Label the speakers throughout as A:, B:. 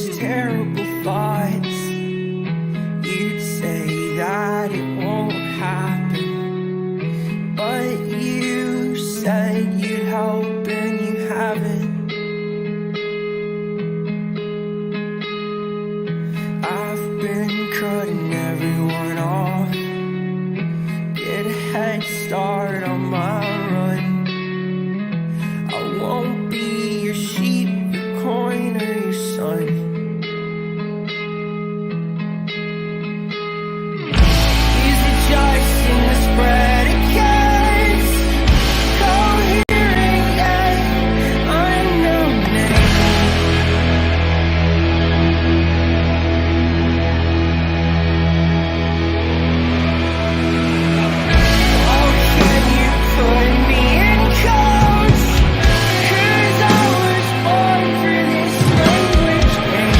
A: those terrible thoughts. You'd say that it won't happen, but you said you'd help and you haven't. I've been cutting everyone off, get a head start on my run. I won't be your sheep, your coin, or your son. Is it just in the spread of cats? Coherent yet unknown name. Oh, can you put me in codes? 'Cause I was born for this language game.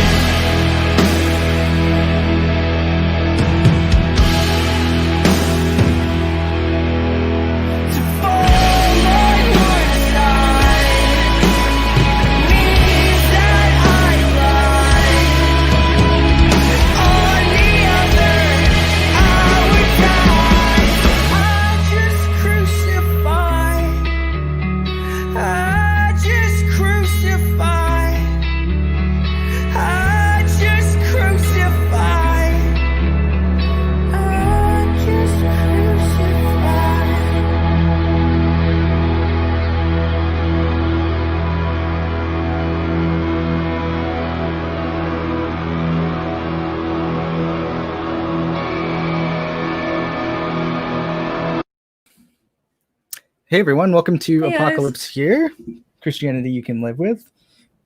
A: To fall on your side means that I lie. On the other, I would die. I just crucify. I just crucify. I just crucify. I just crucify.
B: Hey everyone, welcome to
C: Hey, guys.
B: Apocalypse Here, Christianity You Can Live With.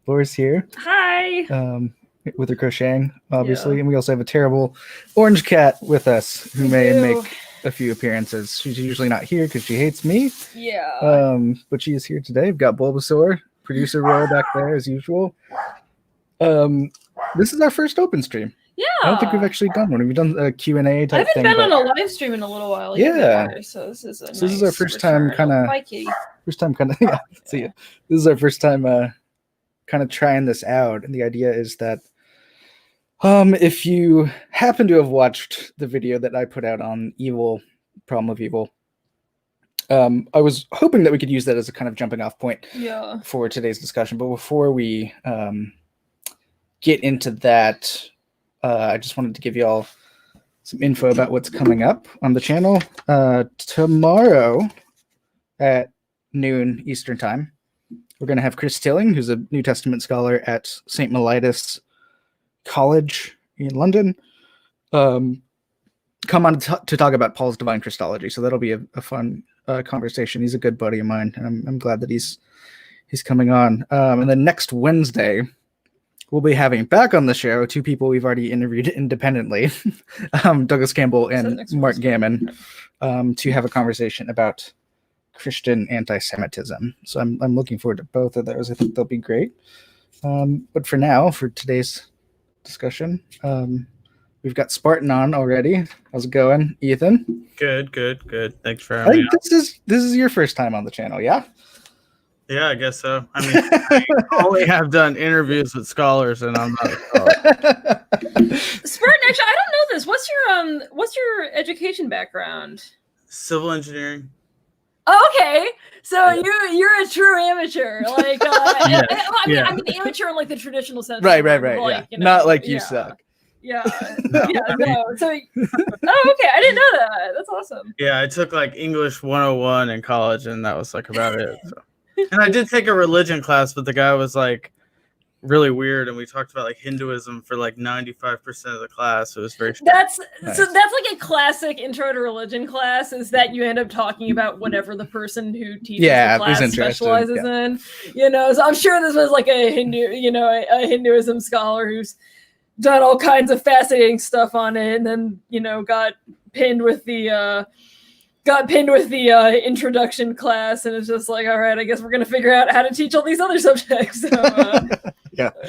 B: Laura's here
C: Hi.
B: with her crocheting, obviously,
C: Yeah.
B: and we also have a terrible orange cat with us who
C: We
B: may
C: do.
B: make a few appearances. She's usually not here because she hates me,
C: Yeah.
B: but she is here today. We've got Bulbasaur, producer role back there as usual. This is our first open stream.
C: Yeah.
B: I don't think we've actually done one. We've done a Q&A
C: I
B: type
C: haven't
B: thing.
C: been
B: but
C: on a live stream in a little while.
B: Yeah.
C: Either, so this is a
B: So this is our
C: nice
B: first time
C: return.
B: kinda-
C: Bye, kitty.
B: yeah, see it. This is our first time kind of trying this out, and the idea is that if you happen to have watched the video that I put out on evil, problem of evil, I was hoping that we could use that as a kind of jumping off point
C: Yeah.
B: for today's discussion. But before we get into that, I just wanted to give you all some info about what's coming up on the channel. Tomorrow at noon Eastern time, we're going to have Chris Tilling, who's a New Testament scholar at St. Mellitus College in London, come on to talk about Paul's divine Christology. So that'll be a fun conversation. He's a good buddy of mine, and I'm glad that he's coming on. And then next Wednesday, we'll be having back on the show two people we've already interviewed independently, Douglas Campbell and
C: next
B: Mark
C: Wednesday.
B: Gammon, to have a conversation about Christian anti-Semitism. So I'm looking forward to both of those. I think they'll be great. But for now, for today's discussion, we've got Spartan on already. How's it going, Ethan?
D: Good. Thanks for
B: I
D: having me.
B: think this is your first time on the channel, yeah?
D: Yeah, I guess so. I mean, I only have done interviews with scholars, and I'm not a scholar.
C: Spartan, actually, I don't know this. What's your education background?
D: Civil engineering.
C: Oh, okay. So you're a true amateur. Like
D: Yeah,
C: I mean amateur in like the traditional sense.
B: Right.
C: Like,
B: Yeah.
C: you know,
B: Not like you
C: yeah.
B: suck.
C: Yeah.
D: No,
C: Yeah,
D: I mean-
C: no. So oh, okay. I didn't know that. That's awesome.
D: Yeah, I took like English 101 in college, and that was like about it. So. And I did take a religion class, but the guy was like really weird, and we talked about like Hinduism for like 95% of the class. It was very
C: That's
B: Nice.
C: so that's like a classic intro to religion class is that you end up talking about whatever the person who teaches
B: Yeah,
C: the
B: who's
C: class
B: interested,
C: specializes in. You know, so I'm sure this was like a Hindu, a Hinduism scholar who's done all kinds of fascinating stuff on it, and then got pinned with the introduction class, and it's just like, all right, I guess we're gonna figure out how to teach all these other subjects. So,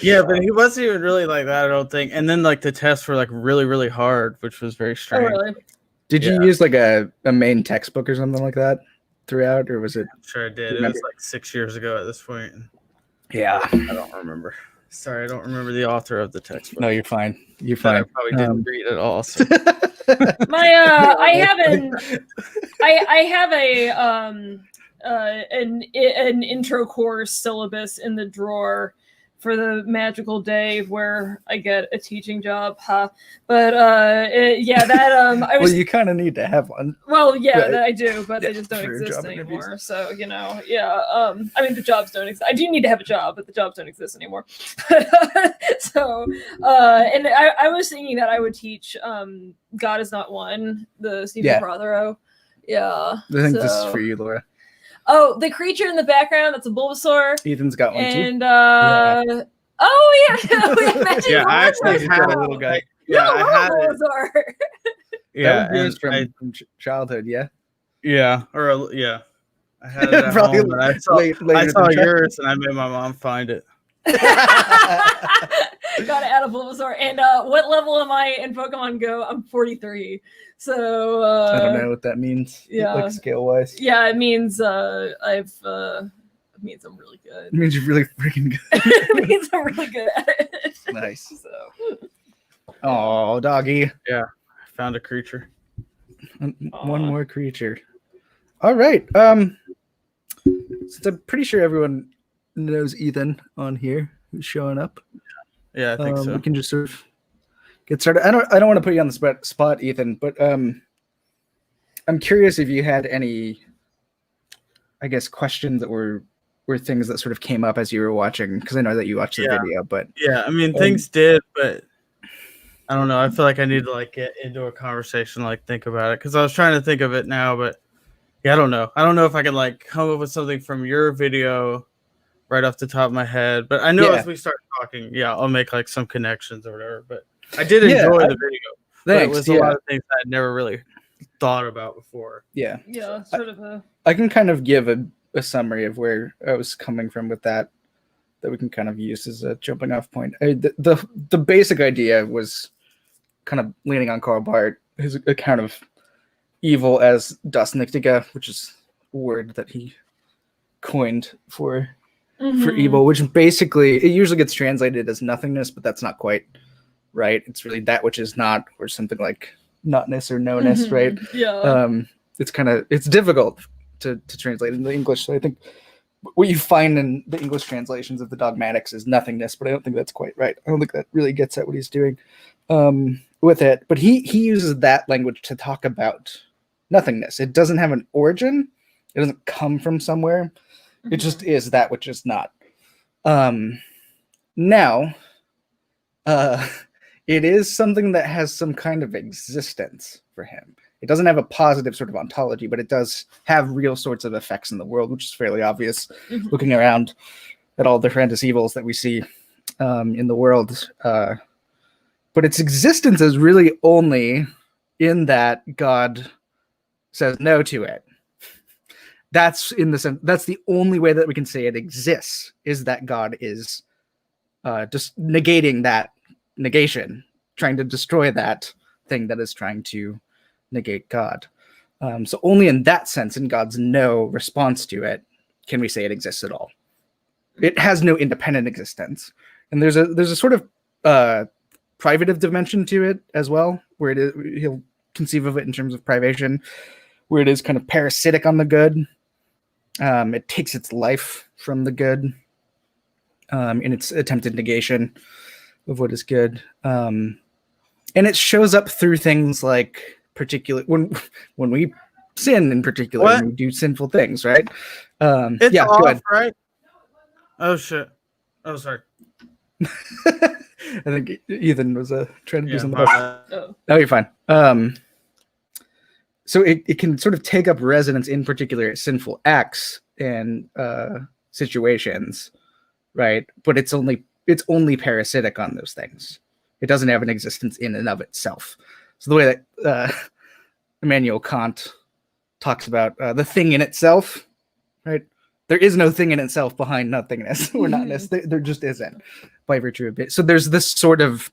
D: Yeah, but he wasn't even really like that, I don't think. And then like the tests were like really, really hard, which was very
C: oh,
D: strange.
C: really?
B: Did you
D: Yeah.
B: use like a main textbook or something like that throughout, or was it?
D: I'm sure I did. It
B: Remember-
D: was like 6 years ago at this point.
B: Yeah.
D: I don't remember. Sorry, I don't remember the author of the text.
B: No, you're fine. You're
D: that I
B: fine.
D: probably didn't read at all. So.
C: I have an intro course syllabus in the drawer for the magical day where I get a teaching job, But I was.
B: Well, you kind of need to have one.
C: Well, yeah,
B: Right.
C: I do, but they just don't
B: For
C: exist
B: job interviews.
C: anymore. So I mean, the jobs don't exist. I do need to have a job, but the jobs don't exist anymore. And I was thinking that I would teach God Is Not One, the Stephen
B: Yeah.
C: Prothero. Yeah,
B: I think this is for you, Laura.
C: Oh, the creature in the background, that's a Bulbasaur.
B: Ethan's got one too.
C: And oh yeah, we mentioned
D: Yeah, I actually
B: He's got
D: had
B: a little guy.
D: Yeah,
C: No,
D: I had it.
C: Bulbasaur.
D: Yeah,
B: That was yours
D: and
B: from childhood, yeah.
D: I had it at
B: Probably
D: home. And I saw,
B: later
D: I saw
B: than
D: yours, and I made my mom find it.
C: Gotta add a Bulbasaur. And what level am I in Pokemon Go? I'm 43. So
B: I don't know what that means.
C: yeah.
B: Like scale wise.
C: Yeah, it means it means I'm really good.
B: It means you're really freaking good.
C: It means I'm really good at it.
B: Nice.
C: So
B: Oh, doggy.
D: I found a creature.
B: One more creature. All right. Since I'm pretty sure everyone knows Ethan on here who's showing up.
D: Yeah, I think so.
B: We can just sort of get started. I don't want to put you on the spot, Ethan, but I'm curious if you had any, I guess, questions that were things that sort of came up as you were watching, because I know that you watched the video, but
D: Yeah, I mean things did, but I don't know. I feel like I need to like get into a conversation, like think about it, because I was trying to think of it now, but yeah, I don't know. I don't know if I can like come up with something from your video right off the top of my head, but I know
B: Yeah.
D: as we start talking, I'll make like some connections or whatever. But I did enjoy the video. But it
B: thanks.
D: was a lot of things I'd never really thought about before.
B: Yeah.
C: yeah, sort of a
B: I can kind of give a summary of where I was coming from with that we can kind of use as a jumping off point. The basic idea was kind of leaning on Karl Barth, his account of evil as Das Nichtige, which is a word that he coined for evil, which basically it usually gets translated as nothingness, but that's not quite right. It's really that which is not, or something like notness or no-ness, right?
C: Yeah.
B: It's difficult to translate into English. So I think what you find in the English translations of the dogmatics is nothingness, but I don't think that's quite right. I don't think that really gets at what he's doing with it. But he uses that language to talk about nothingness. It doesn't have an origin. It doesn't come from somewhere. It just is that which is not. Now, it is something that has some kind of existence for him. It doesn't have a positive sort of ontology, but it does have real sorts of effects in the world, which is fairly obvious looking around at all the horrendous evils that we see in the world. But its existence is really only in that God says no to it. That's in the sense. That's the only way that we can say it exists, is that God is just negating that negation, trying to destroy that thing that is trying to negate God. So only in that sense, in God's no response to it, can we say it exists at all. It has no independent existence, and there's a sort of privative dimension to it as well, where he'll conceive of it in terms of privation, where it is kind of parasitic on the good. It takes its life from the good in its attempted negation of what is good, and it shows up through things like particular when we sin, in particular, when we do sinful things, right?
D: It's
B: yeah,
D: off,
B: go ahead.
D: right? Oh shit! Oh, sorry.
B: I think Ethan was trying to do something
D: my
B: else.
D: bad.
B: Oh, you're fine. So it can sort of take up residence in particular sinful acts and situations, right? But it's only parasitic on those things. It doesn't have an existence in and of itself. So the way that Immanuel Kant talks about the thing in itself, right? There is no thing in itself behind nothingness or notness. There just isn't, by virtue of it. So there's this sort of,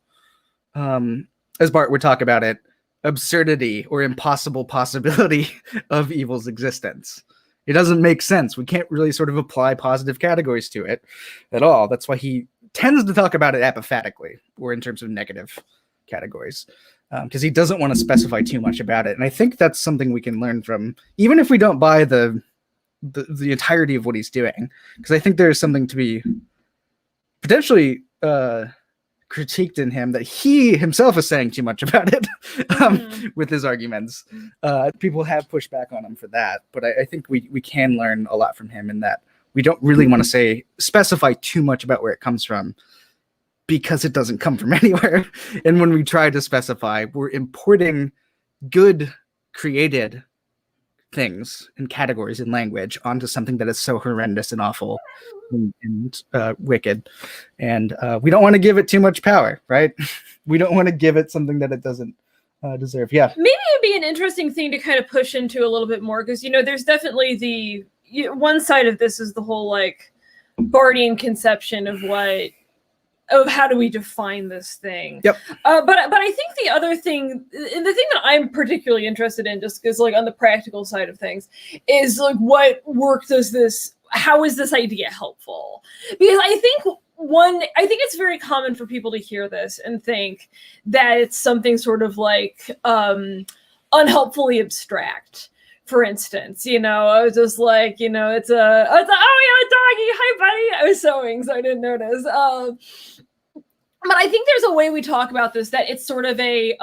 B: as Bart would talk about it, absurdity or impossible possibility of evil's existence. It doesn't make sense. We can't really sort of apply positive categories to it at all. That's why he tends to talk about it apophatically or in terms of negative categories, because he doesn't want to specify too much about it. And I think that's something we can learn from, even if we don't buy the entirety of what he's doing, because I think there's something to be potentially critiqued in him that he himself is saying too much about it with his arguments. People have pushed back on him for that, but I think we can learn a lot from him in that we don't really want to specify too much about where it comes from, because it doesn't come from anywhere. And when we try to specify, we're importing good created things and categories in language onto something that is so horrendous and awful and wicked. And we don't want to give it too much power, right? We don't want to give it something that it doesn't deserve. Yeah.
C: Maybe it'd be an interesting thing to kind of push into a little bit more, because, you know, there's definitely one side of this is the whole like Bardian conception of how do we define this thing?
B: Yep.
C: But I think the other thing, and the thing that I'm particularly interested in, just because like on the practical side of things, is like what work does this? How is this idea helpful? Because I think it's very common for people to hear this and think that it's something sort of like unhelpfully abstract. For instance, you know, I was just like, you know, it's a oh yeah, doggy, hi buddy. I was sewing, so I didn't notice. But I think there's a way we talk about this that it's sort of a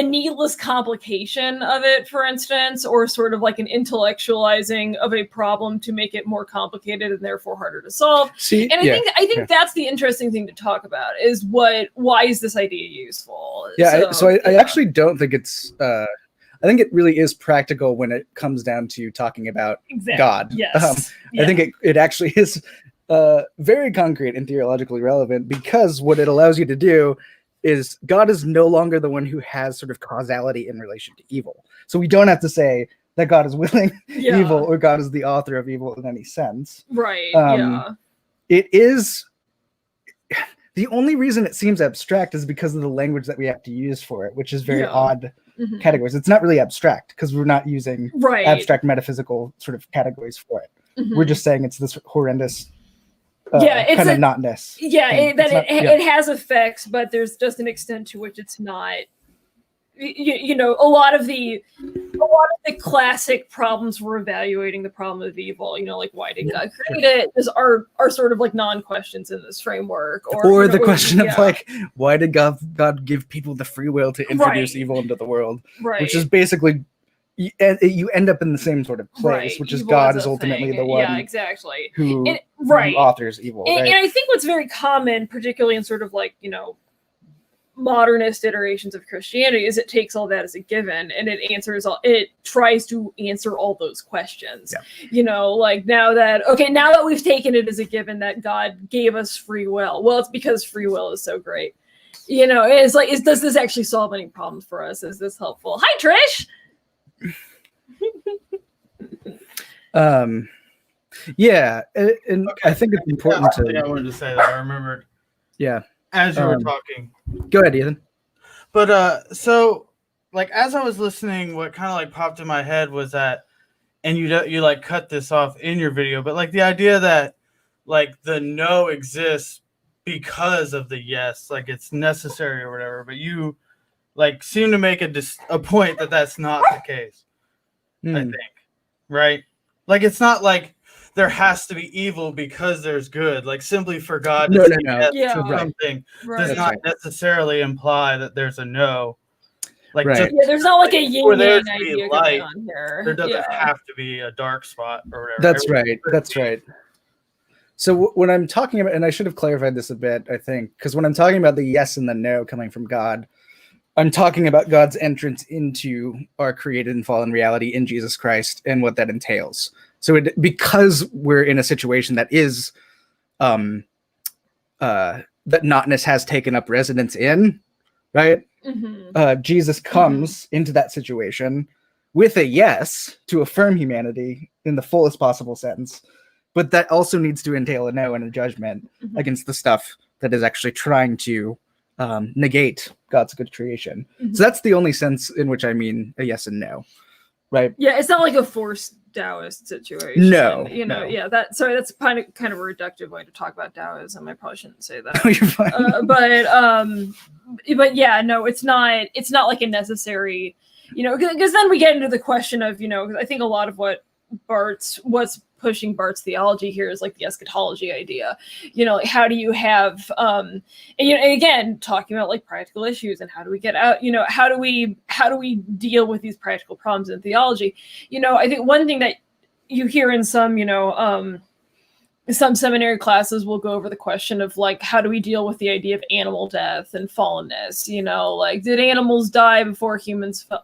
C: needless complication of it, for instance, or sort of like an intellectualizing of a problem to make it more complicated and therefore harder to solve.
B: See,
C: and I think that's the interesting thing to talk about, is why is this idea useful?
B: Yeah. I actually don't think it's. I think it really is practical when it comes down to talking about God.
C: Yes.
B: I think it actually is very concrete and theologically relevant, because what it allows you to do is God is no longer the one who has sort of causality in relation to evil. So we don't have to say that God is willing evil or God is the author of evil in any sense.
C: Right.
B: It is. The only reason it seems abstract is because of the language that we have to use for it, which is very odd categories. It's not really abstract because we're not using abstract metaphysical sort of categories for it. We're just saying it's this horrendous it's kind of notness.
C: It has effects, but there's just an extent to which it's not. You know, a lot of the classic problems we're evaluating the problem of evil, you know, like why did God create it, are sort of like non-questions in this framework,
B: or the question of like, why did God give people the free will to introduce evil into the world, which is basically you end up in the same sort of place, which is
C: evil
B: God is ultimately the one who authors evil.
C: And I think what's very common, particularly in sort of like, you know, modernist iterations of Christianity, is it takes all that as a given and it tries to answer all those questions. You know, like now that we've taken it as a given that God gave us free will, well, it's because free will is so great. You know, it's like, does this actually solve any problems for us? Is this helpful? Hi, Trish.
B: And I think it's important
D: I wanted to say that I remembered.
B: Yeah.
D: As you were talking.
B: Go ahead, Ethan.
D: But so like as I was listening, what kind of like popped in my head was that, and you like cut this off in your video, but like the idea that like the no exists because of the yes, like it's necessary or whatever, but you like seem to make a point that that's not the case. I think, right? Like it's not like there has to be evil because there's good. Like simply for God to say yes to something does not necessarily imply that there's a no. Like
C: there's not like a yin-yang idea
D: light,
C: going on here.
D: There doesn't have to be a dark spot or whatever.
B: That's right. So when I'm talking about, and I should have clarified this a bit, I think, because when I'm talking about the yes and the no coming from God, I'm talking about God's entrance into our created and fallen reality in Jesus Christ and what that entails. So because we're in a situation that is that notness has taken up residence in, right? Jesus comes into that situation with a yes to affirm humanity in the fullest possible sense, but that also needs to entail a no and a judgment against the stuff that is actually trying to negate God's good creation. So that's the only sense in which I mean a yes and no. right?
C: Yeah, it's not like a forced Taoist situation.
B: No,
C: No. Yeah, that's kind of a reductive way to talk about Taoism. I probably shouldn't say that.
B: You're fine.
C: But yeah, no, it's not like a necessary, because then we get into the question of, I think a lot of what's pushing Barth's theology here is like the eschatology idea, like how do you have, and again, talking about like practical issues and how do we get out, how do we deal with these practical problems in theology? I think one thing that you hear in some seminary classes will go over the question of like, how do we deal with the idea of animal death and fallenness? Like, did animals die before humans fell?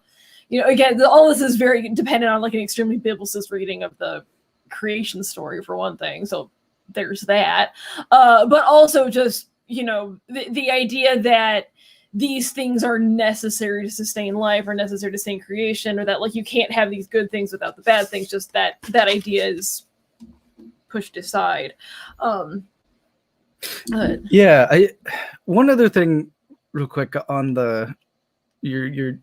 C: Again, all this is very dependent on like an extremely biblicist reading of the creation story for one thing. So there's that. But also just, the idea that these things are necessary to sustain life or necessary to sustain creation, or that like you can't have these good things without the bad things, just that idea is pushed aside.
B: Yeah, one other thing real quick on your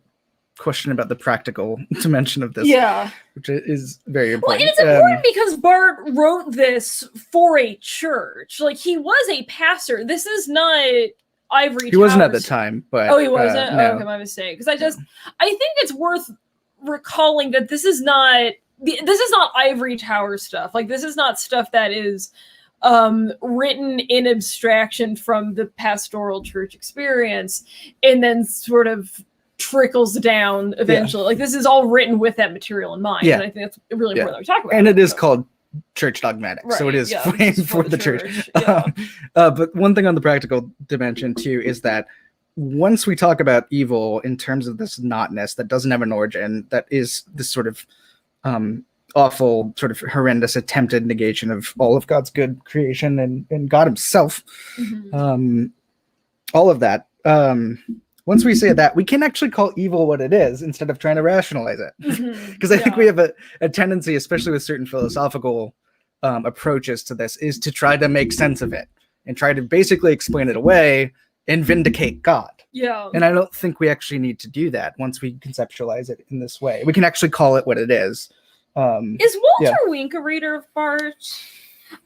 B: question about the practical dimension of this, which is very important.
C: Well, it's important because Barth wrote this for a church. Like, he was a pastor. This is not Ivory
B: He wasn't at the
C: Towers.
B: time, but
C: Oh, he wasn't?
B: no.
C: Okay, my mistake. Because I think it's worth recalling that this is not Ivory Tower stuff. Like, this is not stuff that is written in abstraction from the pastoral church experience and then sort of trickles down eventually. Like, this is all written with that material in mind.
B: Yeah.
C: And I think that's really important that we talk about.
B: And it is called church dogmatic, so it is framed
C: it's
B: for the church.
C: Yeah.
B: But one thing on the practical dimension too is that once we talk about evil in terms of this notness that doesn't have an origin, that is this sort of awful, sort of horrendous attempted negation of all of God's good creation and God himself, all of that. Once we say that, we can actually call evil what it is instead of trying to rationalize it. Because I think we have a tendency, especially with certain philosophical approaches to this, is to try to make sense of it and try to basically explain it away and vindicate God.
C: Yeah.
B: And I don't think we actually need to do that once we conceptualize it in this way. We can actually call it what it is.
C: Is Walter Wink a reader of Barth?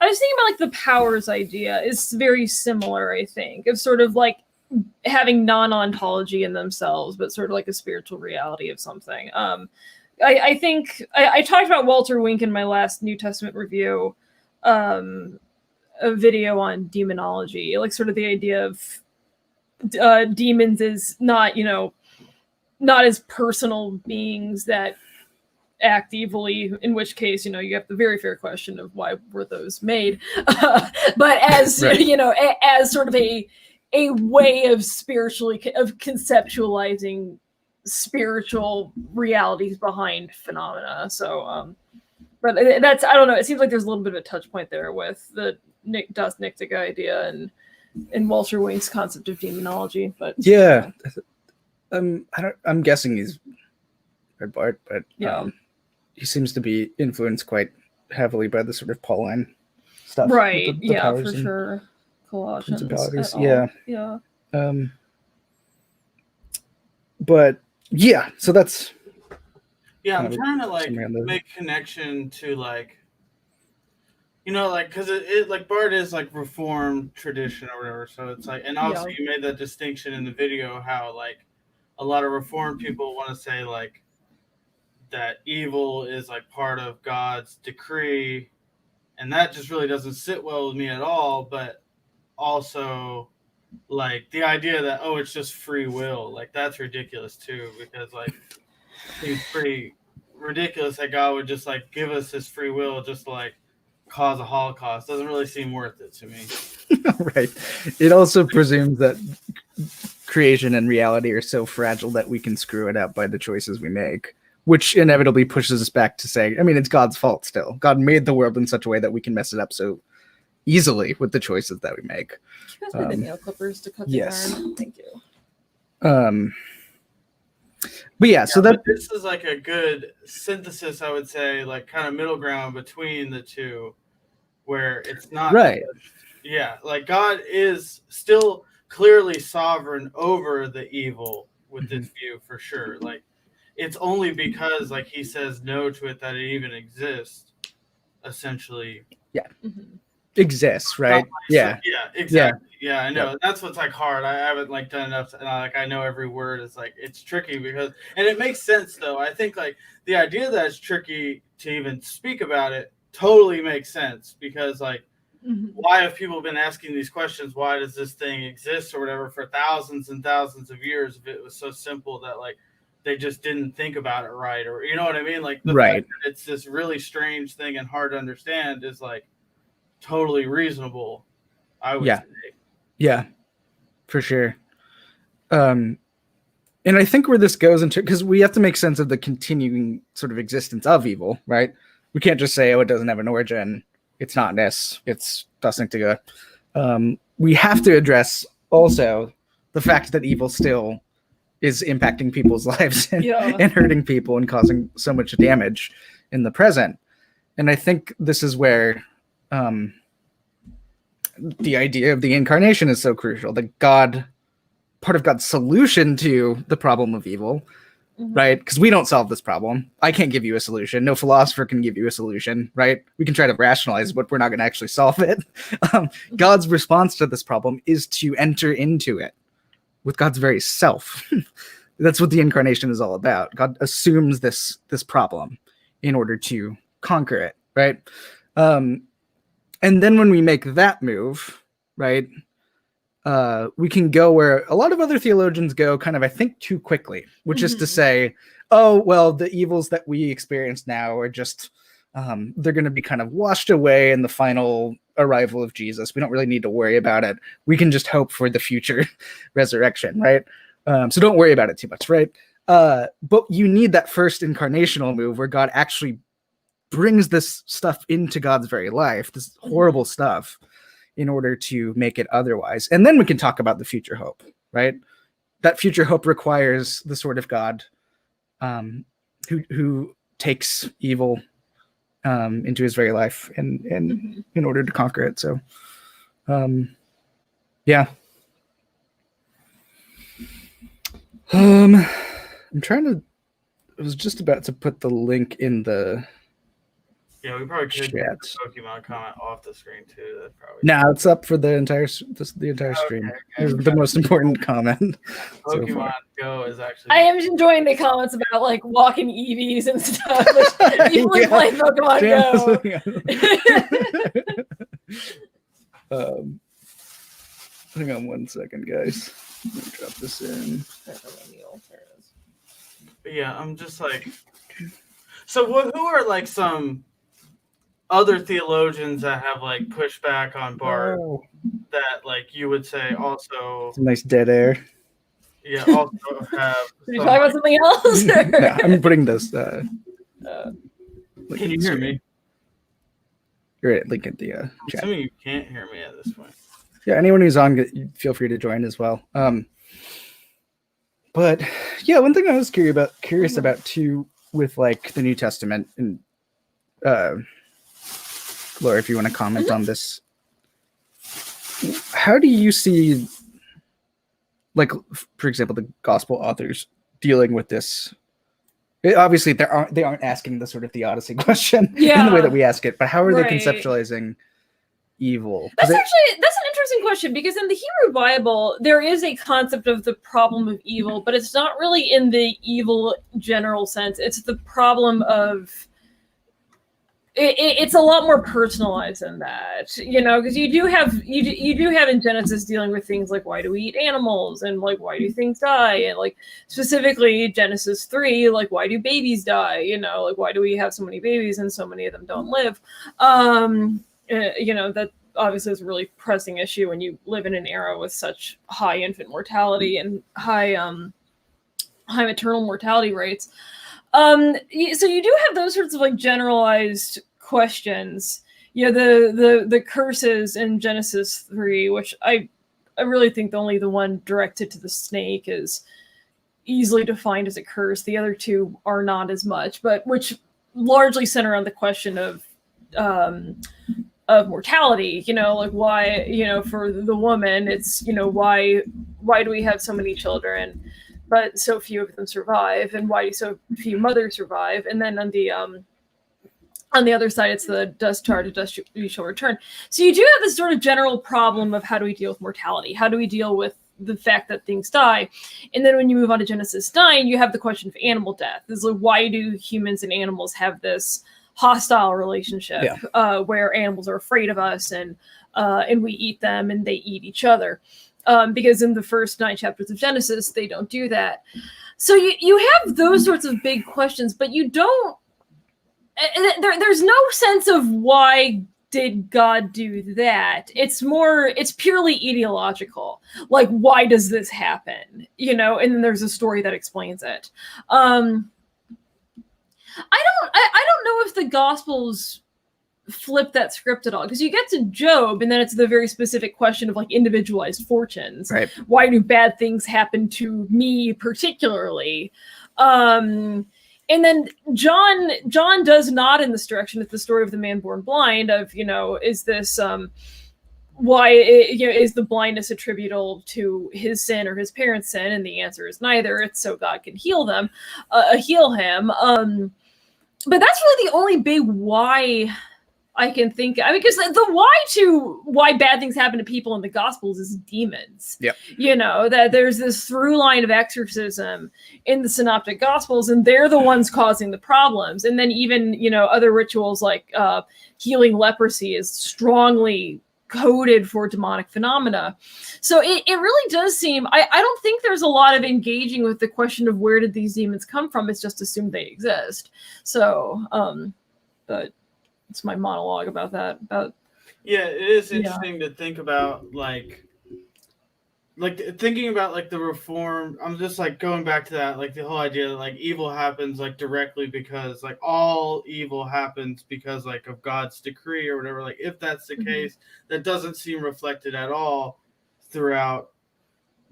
C: I was thinking about like the powers idea is very similar, I think, of sort of like having non-ontology in themselves, but sort of like a spiritual reality of something. I think I talked about Walter Wink in my last New Testament review, a video on demonology, like sort of the idea of demons is not as personal beings that act evilly, in which case, you have the very fair question of why were those made, but as as sort of a way of conceptualizing spiritual realities behind phenomena. So but that's, I don't know, it seems like there's a little bit of a touch point there with the Das Nichtige idea and Walter Wink's concept of demonology. But
B: yeah, I'm guessing he's read Barth, but he seems to be influenced quite heavily by the sort of Pauline stuff,
C: right?
B: The
C: Yeah, for sure. Colossians.
B: Yeah.
C: But
B: yeah, so that's
D: I'm trying to like make connection to like, because it like Barth is like Reformed tradition or whatever, so it's like, and also you made that distinction in the video how like a lot of Reformed people want to say like that evil is like part of God's decree, and that just really doesn't sit well with me at all. But also like the idea that it's just free will, like that's ridiculous too, because like it's pretty ridiculous that God would just like give us his free will just to like cause a Holocaust. Doesn't really seem worth it to me.
B: Right. It also presumes that creation and reality are so fragile that we can screw it up by the choices we make, which inevitably pushes us back to saying, it's God's fault still. God made the world in such a way that we can mess it up so easily with the choices that we make.
C: You guys made the nail clippers to cut the yarn. Thank you.
B: But yeah, so that
D: this is like a good synthesis, I would say, like kind of middle ground between the two, where it's not
B: right.
D: Like God is still clearly sovereign over the evil with this view for sure. Like it's only because like he says no to it that it even exists, essentially.
B: Exists, right?
D: Yeah, exactly. Yeah, I know. That's what's like hard. I haven't like done enough. And I know every word is like it's tricky because, and it makes sense though. I think like the idea that it's tricky to even speak about it totally makes sense because like why have people been asking these questions? Why does this thing exist or whatever for thousands and thousands of years if it was so simple that like they just didn't think about it right, or you know what I mean? Like the fact that it's this really strange thing and hard to understand is like totally reasonable, I would say.
B: Yeah, for sure. And I think where this goes into, because we have to make sense of the continuing sort of existence of evil, right? We can't just say, oh, it doesn't have an origin. It's not this. It's Dasnigtiga. We have to address also the fact that evil still is impacting people's lives and hurting people and causing so much damage in the present. And I think this is where the idea of the incarnation is so crucial. That part of God's solution to the problem of evil, right? Because we don't solve this problem. I can't give you a solution. No philosopher can give you a solution, right? We can try to rationalize, but we're not going to actually solve it. God's response to this problem is to enter into it with God's very self. That's what the incarnation is all about. God assumes this problem in order to conquer it, right? And then when we make that move, right, we can go where a lot of other theologians go kind of, I think, too quickly, which is to say, oh, well, the evils that we experience now are just, they're going to be kind of washed away in the final arrival of Jesus. We don't really need to worry about it. We can just hope for the future resurrection, right? So don't worry about it too much, right? But you need that first incarnational move where God actually brings this stuff into God's very life, this horrible stuff, in order to make it otherwise. And then we can talk about the future hope, right? That future hope requires the sort of God who takes evil into his very life and in order to conquer it. So, yeah. I'm trying to, I was just about to put the link in the
D: Yeah, we probably could get
B: chat.
D: the Pokemon comment off the screen too. That's probably
B: No, it's up for the entire stream. It's the most important comment. so
D: Pokemon
B: far.
D: Go is actually.
C: I am enjoying the comments about like walking EVs and stuff. People
B: Yeah.
C: playing Pokemon
B: Go. Hang on 1 second, guys. Let me drop this in.
D: But yeah, I'm just like. So who are like some other theologians that have like pushed back on Bart that like you would say also
B: It's a nice dead air.
D: yeah also have
C: Did you talk about something else?
B: No, I'm putting this.
D: Can you hear me?
B: You're at link in the chat.
D: Assuming you can't hear me at this point.
B: Yeah, anyone who's on, feel free to join as well. But yeah, one thing I was curious about too, with like the New Testament, and Laura, if you want to comment on this, how do you see, like, for example, the gospel authors dealing with this? Obviously, they aren't asking the sort of theodicy question in the way that we ask it, but how are they conceptualizing evil?
C: That's an interesting question, because in the Hebrew Bible there is a concept of the problem of evil, but it's not really in the evil general sense. It's the problem of it's a lot more personalized than that, you know, because you do have in Genesis dealing with things like why do we eat animals, and like why do things die, and like specifically Genesis 3, like why do babies die, you know, like why do we have so many babies and so many of them don't live. You know, that obviously is a really pressing issue when you live in an era with such high infant mortality and high maternal mortality rates. So you do have those sorts of like generalized questions. You know, the curses in Genesis 3, which I really think only the one directed to the snake is easily defined as a curse. The other two are not as much, but which largely center on the question of mortality, you know, like why, you know, for the woman, it's, you know, why do we have so many children? but so few of them survive, and why do so few mothers survive? And then on the other side, it's the dust to dust we shall return. So you do have this sort of general problem of how do we deal with mortality? How do we deal with the fact that things die? And then when you move on to Genesis 9, you have the question of animal death. It's like, why do humans and animals have this hostile relationship where animals are afraid of us and we eat them and they eat each other? Because in the first 9 chapters of Genesis, they don't do that. So you have those sorts of big questions, but you don't. There's no sense of why did God do that. It's purely ideological. Like, why does this happen? And then there's a story that explains it. I don't know if the Gospels flip that script at all, because you get to Job and then it's the very specific question of like individualized fortunes.
B: Right.
C: Why do bad things happen to me particularly? And then John does nod in this direction with the story of the man born blind of, is this why is the blindness attributable to his sin or his parents' sin? And the answer is neither. It's so God can heal him. But that's really the only big why I can think. I mean, because the why bad things happen to people in the Gospels is demons.
B: Yep.
C: That there's this through line of exorcism in the Synoptic Gospels, and they're the ones causing the problems. And then even, other rituals like healing leprosy is strongly coded for demonic phenomena. So it really does seem, I don't think there's a lot of engaging with the question of where did these demons come from. It's just assumed they exist. So, but it's my monologue about that.
D: Yeah, it is interesting to think about, like thinking about like the reform. I'm just like going back to that, like the whole idea that like evil happens like directly because like all evil happens because like of God's decree or whatever. Like if that's the case, that doesn't seem reflected at all throughout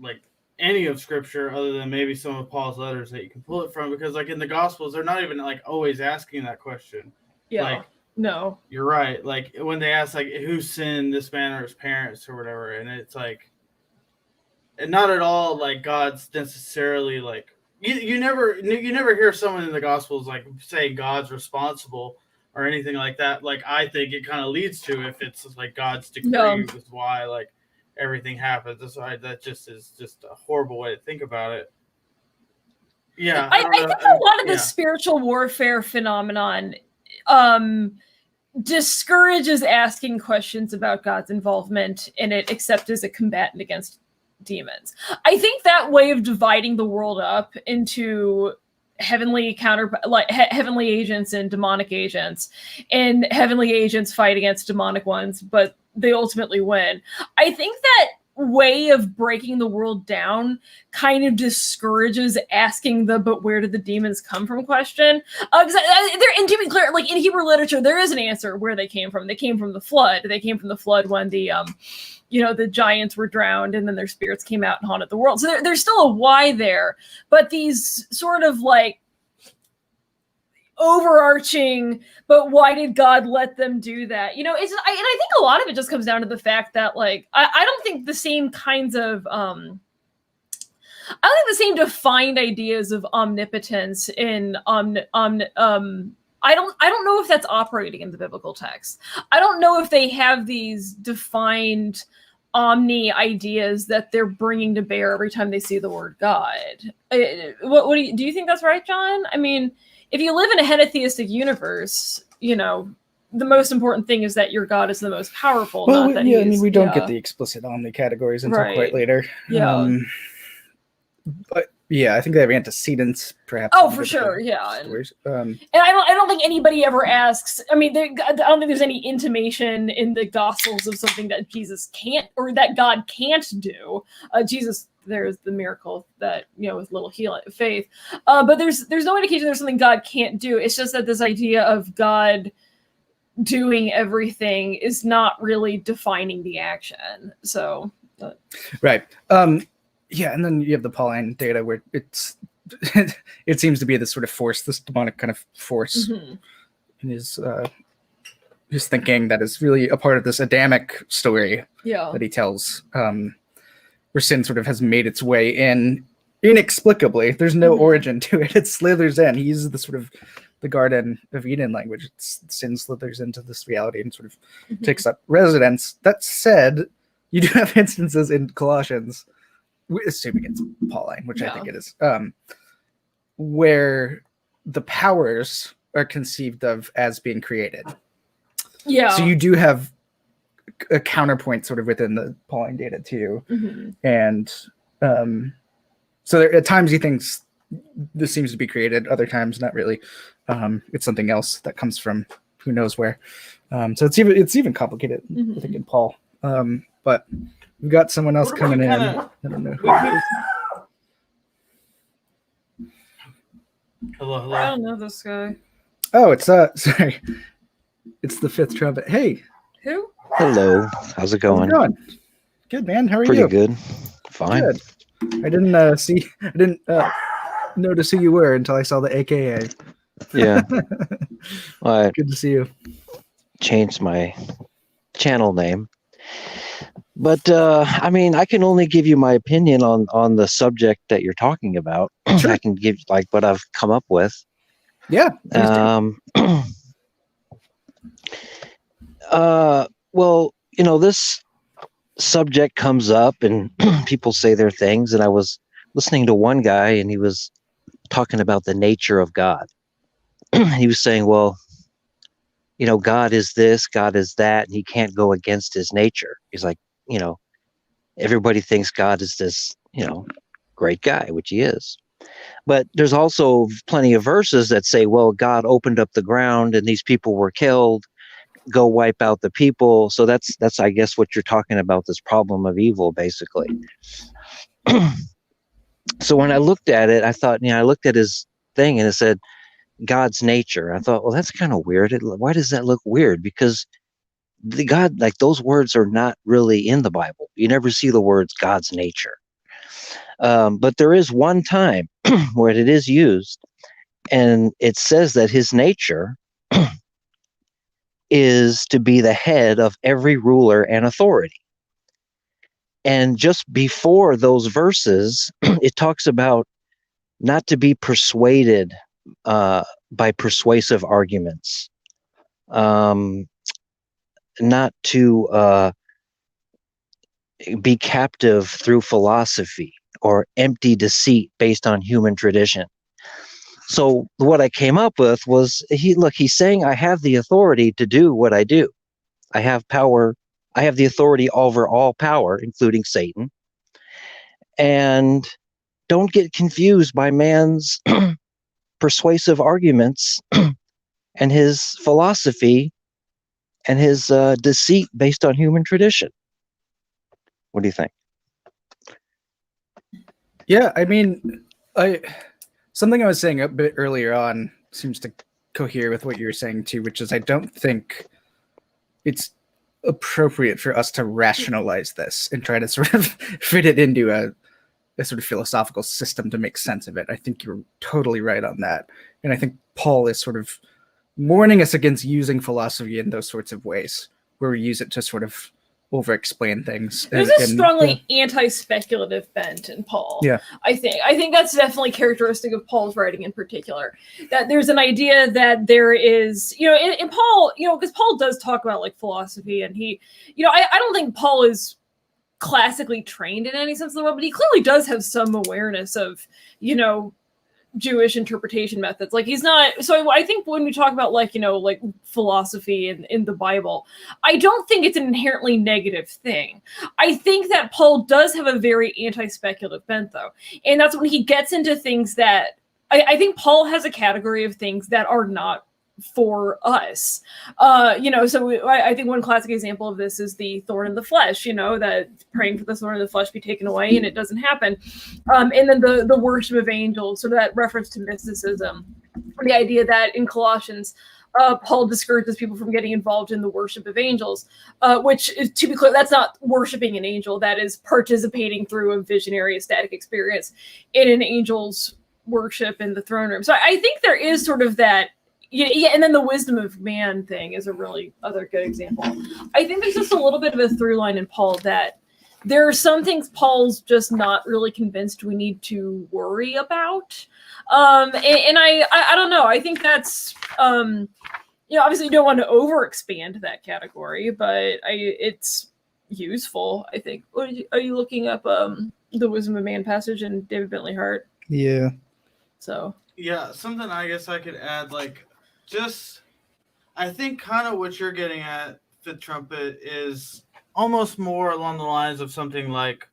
D: like any of Scripture, other than maybe some of Paul's letters that you can pull it from. Because like in the Gospels, they're not even like always asking that question.
C: Yeah.
D: Like,
C: no,
D: you're right. Like when they ask like who sinned, this man or his parents or whatever, and it's like, and not at all like God's necessarily like you never hear someone in the Gospels like say God's responsible or anything like that. Like I think it kind of leads to, if it's like God's decree is why like everything happens. That's why that just is just a horrible way to think about it. Yeah,
C: I think a lot of the spiritual warfare phenomenon discourages asking questions about God's involvement in it, except as a combatant against demons. I think that way of dividing the world up into heavenly heavenly agents and demonic agents, and heavenly agents fight against demonic ones, but they ultimately win. I think that way of breaking the world down kind of discourages asking the "but where did the demons come from" question. And to be clear, like in Hebrew literature, there is an answer where they came from. They came from the flood. They came from the flood when the the giants were drowned and then their spirits came out and haunted the world. So there's still a why there, but these sort of like overarching, but why did God let them do that? And I think a lot of it just comes down to the fact that like I don't think the same kinds of I don't think the same defined ideas of omnipotence in I don't know if that's operating in the biblical text. I don't know if they have these defined omni ideas that they're bringing to bear every time they see the word God. What do you think that's right, John? I mean, if you live in a henotheistic universe, the most important thing is that your God is the most powerful.
B: Well,
C: not that
B: we don't get the explicit omni categories until quite later.
C: Yeah.
B: But yeah, I think they have antecedents, perhaps.
C: Oh, for sure, yeah.
B: Stories.
C: And I don't think anybody ever asks. I mean, I don't think there's any intimation in the Gospels of something that Jesus can't, or that God can't do. Jesus, there's the miracle that with little faith, but there's no indication there's something God can't do. It's just that this idea of God doing everything is not really defining the action. So,
B: right. Yeah, and then you have the Pauline data where it seems to be this sort of force, this demonic kind of force in his thinking that is really a part of this Adamic story that he tells, where sin sort of has made its way in inexplicably. There's no origin to it. It slithers in. He uses the sort of the Garden of Eden language. Sin slithers into this reality and sort of takes up residence. That said, you do have instances in Colossians, assuming it's Pauline, which I think it is, where the powers are conceived of as being created.
C: Yeah.
B: So you do have a counterpoint sort of within the Pauline data too. And so there, at times he thinks this seems to be created, other times not really. It's something else that comes from who knows where. So it's even complicated, I think, in Paul. But we've got someone else coming in. I don't know who it is.
D: Hello.
C: I don't know this guy.
B: Oh, it's sorry. It's the fifth trumpet. Hey,
C: Who?
E: Hello. How's it
B: how's
E: going?
B: it going? Good, man. How are
E: Pretty
B: you?
E: good. Fine.
B: Good. I didn't notice who you were until I saw the AKA.
E: Yeah. Well, I
B: Good to see you.
E: changed my channel name. But I mean, I can only give you my opinion on the subject that you're talking about.
B: Sure.
E: I can give like what I've come up with.
B: Yeah. please do.
E: Well, you know, this subject comes up and people say their things, and I was listening to one guy and he was talking about the nature of God. He was saying, well, you know, God is this, God is that, and he can't go against his nature. He's like, you know, everybody thinks God is this, you know, great guy, which he is. But there's also plenty of verses that say, well, God opened up the ground and these people were killed. Go wipe out the people. So that's I guess what you're talking about, this problem of evil, basically. So when I looked at it, I thought, you know, I looked at his thing and it said God's nature. I thought, well, that's kind of weird. Why does that look weird? Because the God, like those words are not really in the Bible. You never see the words God's nature. But there is one time where it is used, and it says that his nature is to be the head of every ruler and authority. And just before those verses, it talks about not to be persuaded by persuasive arguments, not to be captive through philosophy or empty deceit based on human tradition. So what I came up with was, he's saying I have the authority to do what I do. I have power. I have the authority over all power, including Satan. And don't get confused by man's persuasive arguments and his philosophy and his deceit based on human tradition. What do you think?
B: Yeah, I mean, something I was saying a bit earlier on seems to cohere with what you were saying too, which is I don't think it's appropriate for us to rationalize this and try to sort of fit it into a sort of philosophical system to make sense of it. I think you're totally right on that. And I think Paul is sort of warning us against using philosophy in those sorts of ways, where we use it to sort of over-explain things.
C: There's a strongly anti-speculative bent in Paul.
B: Yeah.
C: I think that's definitely characteristic of Paul's writing in particular. That there's an idea that there is, you know, in Paul, you know, because Paul does talk about like philosophy, and he, you know, I don't think Paul is classically trained in any sense of the word, but he clearly does have some awareness of, you know, Jewish interpretation methods. Like he's not, so I think when we talk about like, you know, like philosophy in the Bible, I don't think it's an inherently negative thing. I think that Paul does have a very anti-speculative bent though. And that's when he gets into things that, I think Paul has a category of things that are not for us. You know, so I think one classic example of this is the thorn in the flesh, you know, that praying for the thorn in the flesh be taken away and it doesn't happen. And then the worship of angels, so that reference to mysticism, the idea that in Colossians, Paul discourages people from getting involved in the worship of angels, which is, to be clear, that's not worshiping an angel, that is participating through a visionary ecstatic experience in an angel's worship in the throne room. So I think there is sort of that. Yeah, and then the wisdom of man thing is a really other good example. I think there's just a little bit of a through line in Paul that there are some things Paul's just not really convinced we need to worry about. And I don't know. I think that's obviously you don't want to over expand that category, but it's useful, I think. Are you looking up the Wisdom of Man passage in David Bentley Hart?
B: Yeah.
C: So
D: Yeah, something I guess I could add, like, just I think kind of what you're getting at, Fifth Trumpet, is almost more along the lines of something like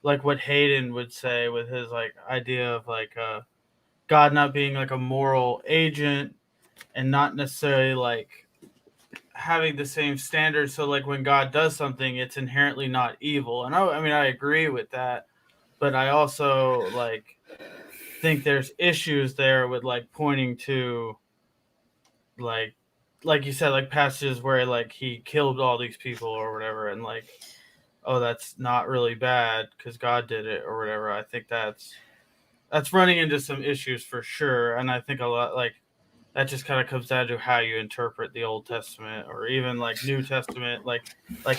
D: what Hayden would say with his like idea of like God not being like a moral agent and not necessarily like having the same standards. So like when God does something, it's inherently not evil. And I mean, I agree with that, but I also like think there's issues there with like pointing to like you said, like passages where like he killed all these people or whatever, and like, oh, that's not really bad because God did it or whatever. I think that's running into some issues for sure. And I think a lot like that just kind of comes down to how you interpret the Old Testament or even like New Testament, like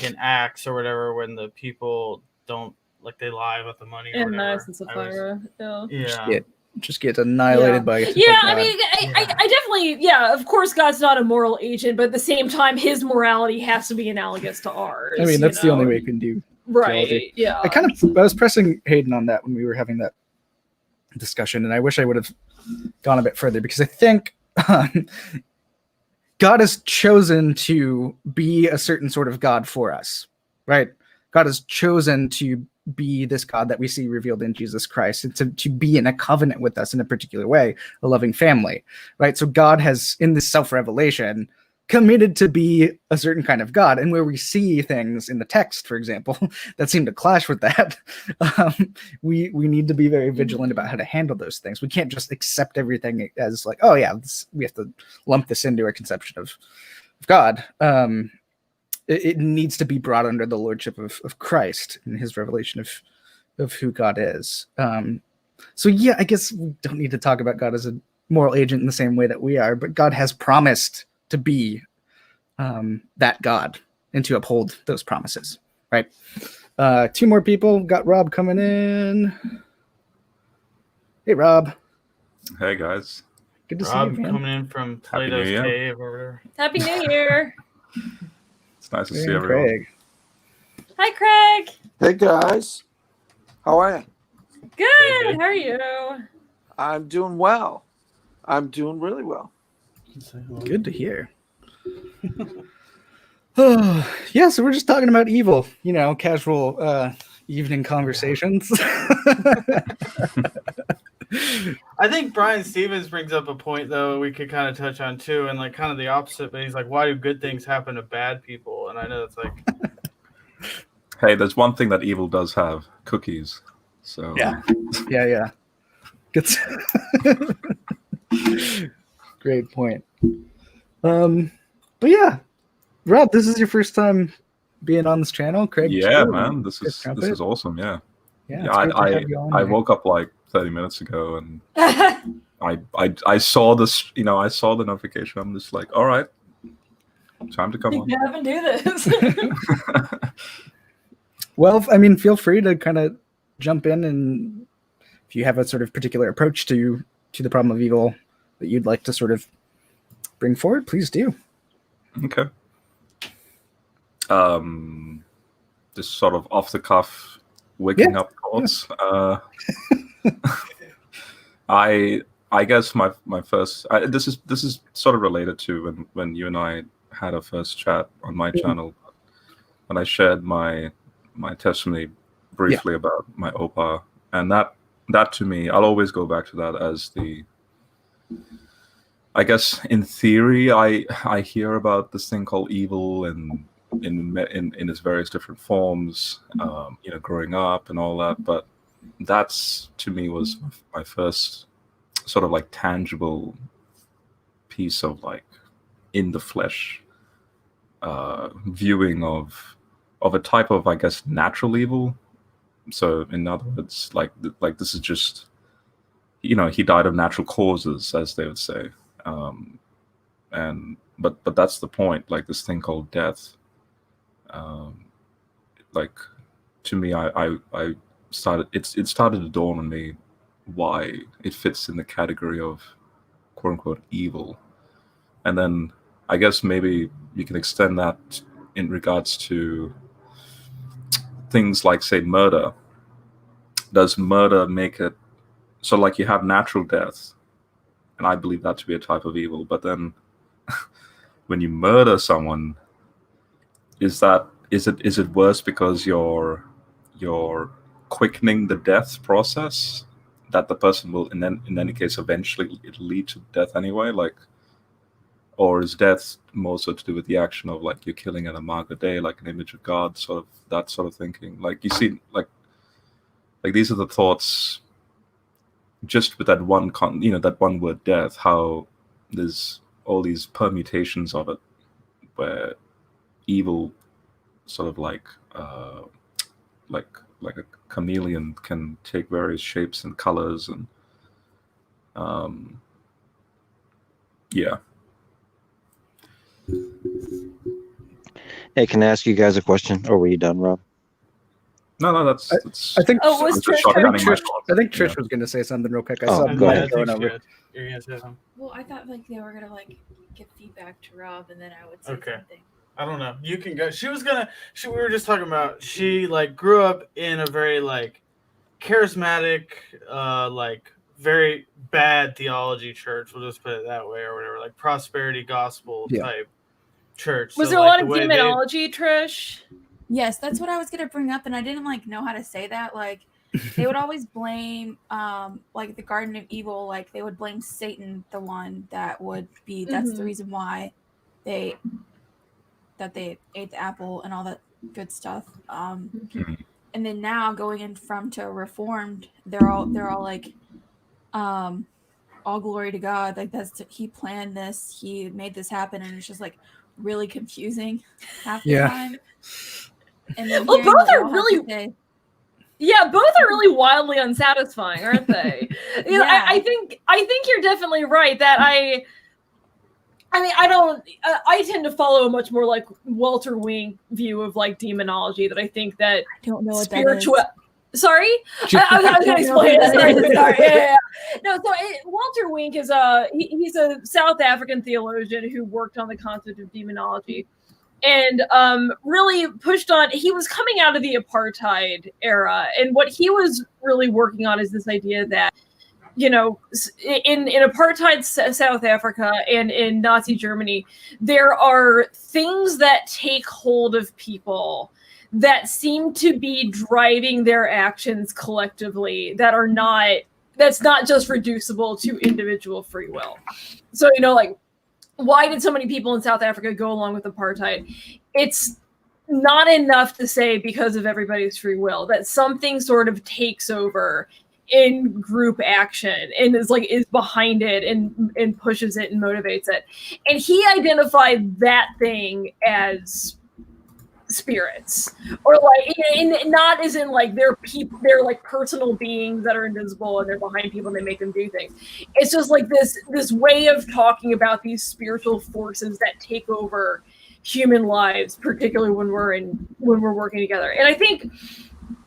D: in Acts or whatever, when the people don't like they lie about the money or
C: and
D: whatever.
C: Nice and Sapphira.
D: Yeah.
B: Just get annihilated by
C: Yeah,
B: by
C: I mean, I definitely, of course, God's not a moral agent, but at the same time, his morality has to be analogous to ours.
B: I mean, that's the only way you can do
C: right?
B: theology.
C: Yeah,
B: I was pressing Hayden on that when we were having that discussion, and I wish I would have gone a bit further because I think God has chosen to be a certain sort of God for us, right? God has chosen to be this God that we see revealed in Jesus Christ, and to be in a covenant with us in a particular way, a loving family, right? So God has, in this self-revelation, committed to be a certain kind of God. And where we see things in the text, for example, that seem to clash with that, we need to be very vigilant about how to handle those things. We can't just accept everything as like, oh yeah, we have to lump this into our conception of God. It needs to be brought under the lordship of Christ and his revelation of who God is. So yeah, I guess we don't need to talk about God as a moral agent in the same way that we are, but God has promised to be that God and to uphold those promises, right? Two more people. Got Rob coming in. Hey, Rob.
F: Hey, guys.
B: Good to
D: Rob
B: see you, man.
D: coming in from
F: Happy
D: Plato's
F: New Year.
D: Cave or whatever.
C: Happy New Year.
F: It's nice to
B: Hey,
F: see everyone.
B: Craig.
C: Hi, Craig.
G: Hey guys, how are you?
C: Good.
D: Good.
C: How are you?
G: I'm doing well. I'm doing really well.
B: Good to hear. Yeah, so we're just talking about evil, casual evening conversations.
D: I think Brian Stevens brings up a point though we could kind of touch on too, and like kind of the opposite. But he's like, why do good things happen to bad people? And I know it's like,
F: Hey, there's one thing that evil does have: cookies. So
B: Yeah. Good. Great point. But yeah, Rob, this is your first time being on this channel, Craig.
F: yeah,
B: too.
F: man, this
B: Chris
F: is
B: Trumpet.
F: awesome. Yeah,
B: Yeah,
F: yeah.
B: it's great to have you on
F: I
B: here.
F: woke up like 30 minutes ago, and I saw this. I saw the notification. I'm just like, all right, time to come on.
C: You haven't do this.
B: Well, I mean, feel free to kind of jump in, and if you have a sort of particular approach to the problem of evil that you'd like to sort of bring forward, please do.
F: Okay. Just sort of off the cuff, waking up thoughts. I guess my first this is sort of related to when you and I had a first chat on my channel, when I shared my testimony briefly about my OPA, and that to me, I'll always go back to that as I guess in theory, I hear about this thing called evil and in its various different forms, growing up and all that. But that's to me was my first sort of like tangible piece of like in the flesh viewing of a type of, I guess, natural evil. So in other words, like this is just, he died of natural causes, as they would say. But that's the point, like this thing called death. Like to me, I started it started to dawn on me why it fits in the category of quote unquote evil. And then I guess maybe you can extend that in regards to things like, say, murder. Does murder make it so, like, you have natural death, and I believe that to be a type of evil, but then when you murder someone, is it worse because you're quickening the death process, that the person will in any case eventually it'll lead to death anyway, like, or is death more so to do with the action of, like, you're killing an Imago Dei, like an image of God, sort of that sort of thinking? Like, you see, like these are the thoughts just with that one that one word death, how there's all these permutations of it where evil sort of like a chameleon can take various shapes and colors, and yeah.
E: Hey, can I ask you guys a question, or were you done, Rob?
F: No, that's
B: I think
C: Oh, was
F: it's a
C: Trish
F: shotgunning
C: going-
F: my
B: Trish,
F: thoughts.
B: I think Trish
F: Yeah.
B: was going to say something real quick. I
E: Oh,
B: saw
E: go
B: Mike
E: ahead.
B: going over.
D: You're gonna say something.
H: Well, I thought like they were gonna like give feedback to Rob, and then I would say
D: Okay.
H: something.
D: I don't know. You can go. We were just talking about, she like grew up in a very like charismatic, like very bad theology church. We'll just put it that way, or whatever, like prosperity gospel
B: Yeah.
D: type church.
C: Was
D: So,
C: there a
D: like,
C: lot
D: the
C: of
D: way they-
C: demonology, Trish?
H: Yes, that's what I was gonna bring up, and I didn't like know how to say that. Like, they would always blame, like the Garden of Evil. Like they would blame Satan, the one that would be. That's the
C: Mhm.
H: reason why they ate the apple and all that good stuff. And then now going in from to Reformed, they're all like, all glory to God. Like he planned this, he made this happen, and it's just like really confusing half the
B: Yeah.
H: time. And then
C: Well,
H: hearing
C: both
H: what
C: are
H: y'all have to
C: really-
H: say-
C: Yeah, both are really wildly unsatisfying, aren't they? You know,
H: Yeah.
C: I think you're definitely right that I mean, I tend to follow a much more like Walter Wink view of like demonology, that I think that
H: I don't know what
C: spiritual.
H: that
C: Sorry, I was
H: I
C: going to
H: don't
C: explain
H: know
C: it.
H: who
C: Sorry,
H: that is.
C: sorry. Yeah. No, so Walter Wink is he's a South African theologian who worked on the concept of demonology, and really pushed on. He was coming out of the apartheid era, and what he was really working on is this idea that, you know, in apartheid South Africa and in Nazi Germany, there are things that take hold of people that seem to be driving their actions collectively that's not just reducible to individual free will. So, you know, like, why did so many people in South Africa go along with apartheid? It's not enough to say because of everybody's free will, that something sort of takes over in group action and is behind it and pushes it and motivates it. And he identified that thing as spirits, or like, not as in like they're people, they're like personal beings that are invisible and they're behind people and they make them do things. It's just like this way of talking about these spiritual forces that take over human lives, particularly when we're working together. And I think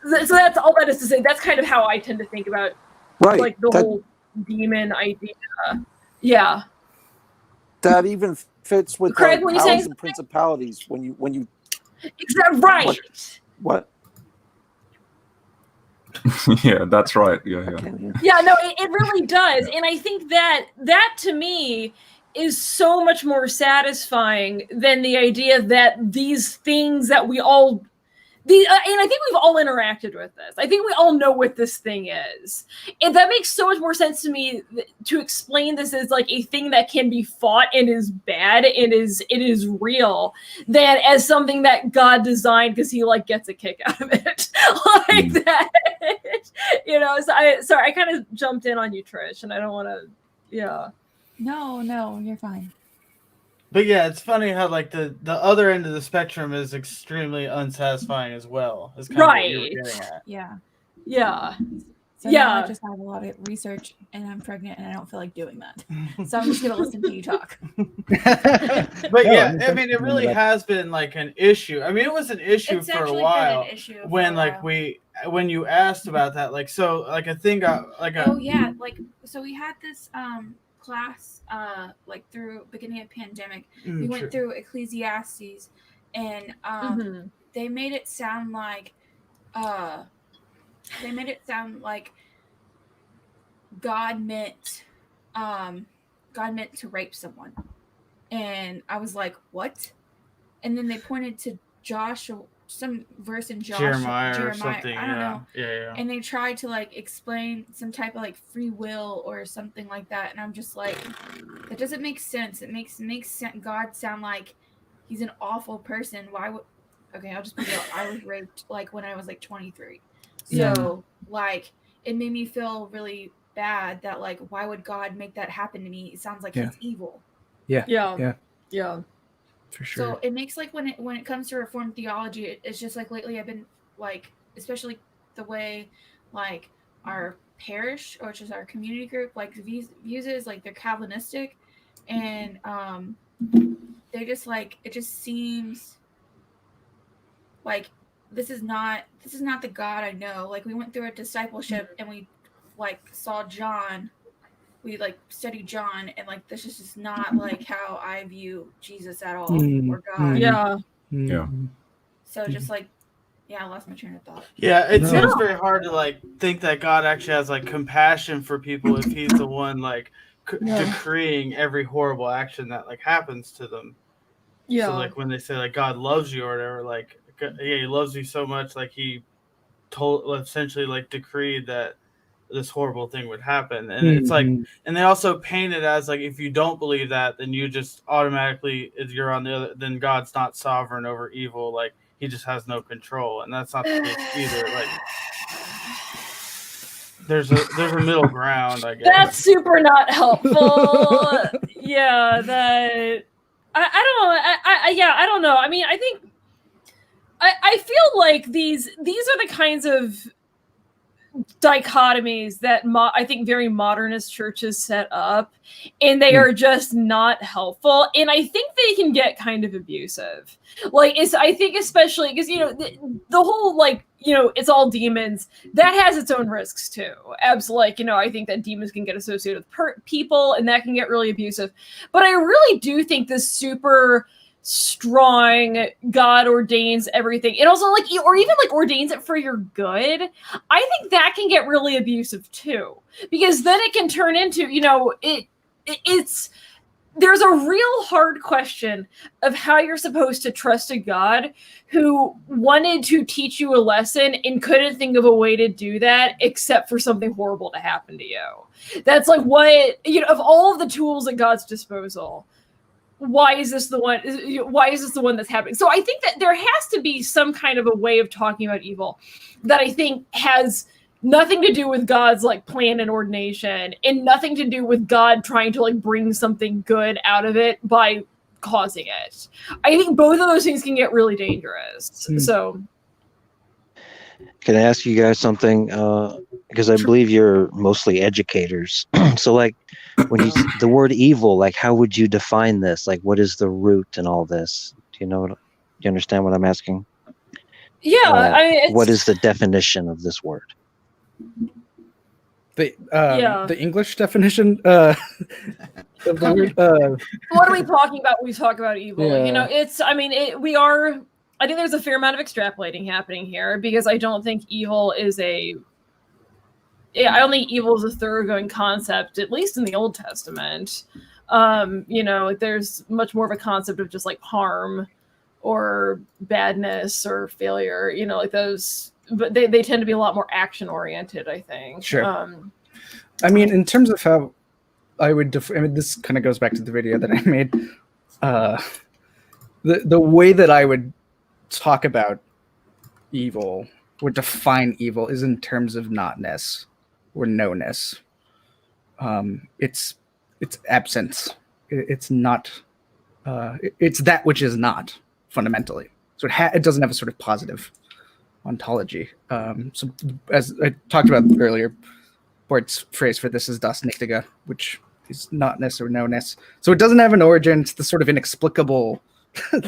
C: so. That's all that is to say. That's kind of how I tend to think about
G: Right.
C: like the whole demon idea. Yeah.
G: That even fits with
C: Craig,
G: the
C: when you say
G: powers and principalities. When you
C: Exactly right.
G: what?
F: Yeah, that's right.
G: I
F: Yeah.
G: can't hear.
C: Yeah, no, it really does. And I think that to me is so much more satisfying than the idea that these things that we all and I think we've all interacted with this. I think we all know what this thing is. And that makes so much more sense to me to explain this as like a thing that can be fought and is bad and it is real, than as something that God designed because he like gets a kick out of it. Like that. You know, so I kind of jumped in on you, Trish, and I don't want to, yeah.
H: No, you're fine.
D: But yeah, it's funny how like the other end of the spectrum is extremely unsatisfying as well. Is kind of what you were
C: Right.
D: getting at.
H: Yeah.
C: Yeah.
H: It's So now I
C: Yeah.
H: just have a lot of research, and I'm pregnant, and I don't feel like doing that. So I'm just gonna listen to you talk.
D: But
B: No,
D: yeah,
B: I'm
D: I mean, it really
B: that-
D: has been like an issue. I mean, it was an issue
H: It's
D: for a
H: actually
D: while
H: been an issue for
D: when
H: a
D: like
H: while.
D: when you asked about that, like so like a thing got like a
H: Oh yeah, like so we had this class like through beginning of pandemic. We went through Ecclesiastes, and
C: Mhm.
H: they made it sound like God meant to rape someone. And I was like, what? And then they pointed to Joshua, some verse in
D: Jeremiah or something.
H: I don't know.
D: Yeah.
H: And they tried to like explain some type of like free will or something like that. And I'm just like, that doesn't make sense. It makes God sound like he's an awful person. Why would, okay, I'll just be real. I was raped like when I was like 23. So like it made me feel really bad that like, why would God make that happen to me? It sounds like he's evil.
C: Yeah.
B: For sure.
H: So it makes like when it comes to Reformed theology, it's just like lately I've been like, especially the way like our parish, or just our community group, like views is like they're Calvinistic, and they just like, it just seems like this is not the God I know. Like we went through a discipleship and we like saw John. We like studied John, and like this is just not like how I view Jesus at all, or God.
C: Yeah.
F: Yeah.
H: So just like, yeah, I lost my train of thought.
D: Yeah, it
B: No.
D: seems very hard to like think that God actually has like compassion for people if he's the one like decreeing every horrible action that like happens to them.
C: Yeah.
D: So like when they say like God loves you or whatever, like yeah, he loves you so much, like he told essentially like decreed that this horrible thing would happen. And it's like, and they also paint it as like, if you don't believe that, then you just automatically, if you're on the other, then God's not sovereign over evil. Like he just has no control. And that's not the case either. Like there's a middle ground, I guess.
C: That's super not helpful. Yeah, that I don't know. I mean, I think I feel like these are the kinds of dichotomies that I think very modernist churches set up, and they are just not helpful, and I think they can get kind of abusive. Like I think especially because the whole like it's all demons, that has its own risks too. Absolutely, like I think that demons can get associated with people, and that can get really abusive. But I really do think this super strong God ordains everything, and also like, or even like ordains it for your good, I think that can get really abusive too, because then it can turn into it's there's a real hard question of how you're supposed to trust a God who wanted to teach you a lesson and couldn't think of a way to do that except for something horrible to happen to you. That's like what of all of the tools at God's disposal, why is this the one that's happening? So I think that there has to be some kind of a way of talking about evil that I think has nothing to do with God's like plan and ordination, and nothing to do with God trying to like bring something good out of it by causing it. I think both of those things can get really dangerous. So
E: Can I ask you guys something? Because I believe you're mostly educators. So like when the word evil, like how would you define this? Like what is the root and all this? Do you understand what I'm asking?
C: Yeah,
E: what is the definition of this word?
B: The English definition of the word.
C: What are we talking about when we talk about evil?
B: Yeah.
C: I think there's a fair amount of extrapolating happening here, because I don't think evil is a thoroughgoing concept, at least in the Old Testament. There's much more of a concept of just like harm or badness or failure, like those, but they tend to be a lot more action oriented, I think.
B: Sure. I mean, in terms of how I would this kind of goes back to the video that I made. The way that I would talk about evil, or define evil, is in terms of notness or no-ness. It's absence. It's not. It's that which is not, fundamentally. So it doesn't have a sort of positive ontology. So as I talked about earlier, Bort's phrase for this is das Nichtige, which is notness or no-ness. So it doesn't have an origin. It's the sort of inexplicable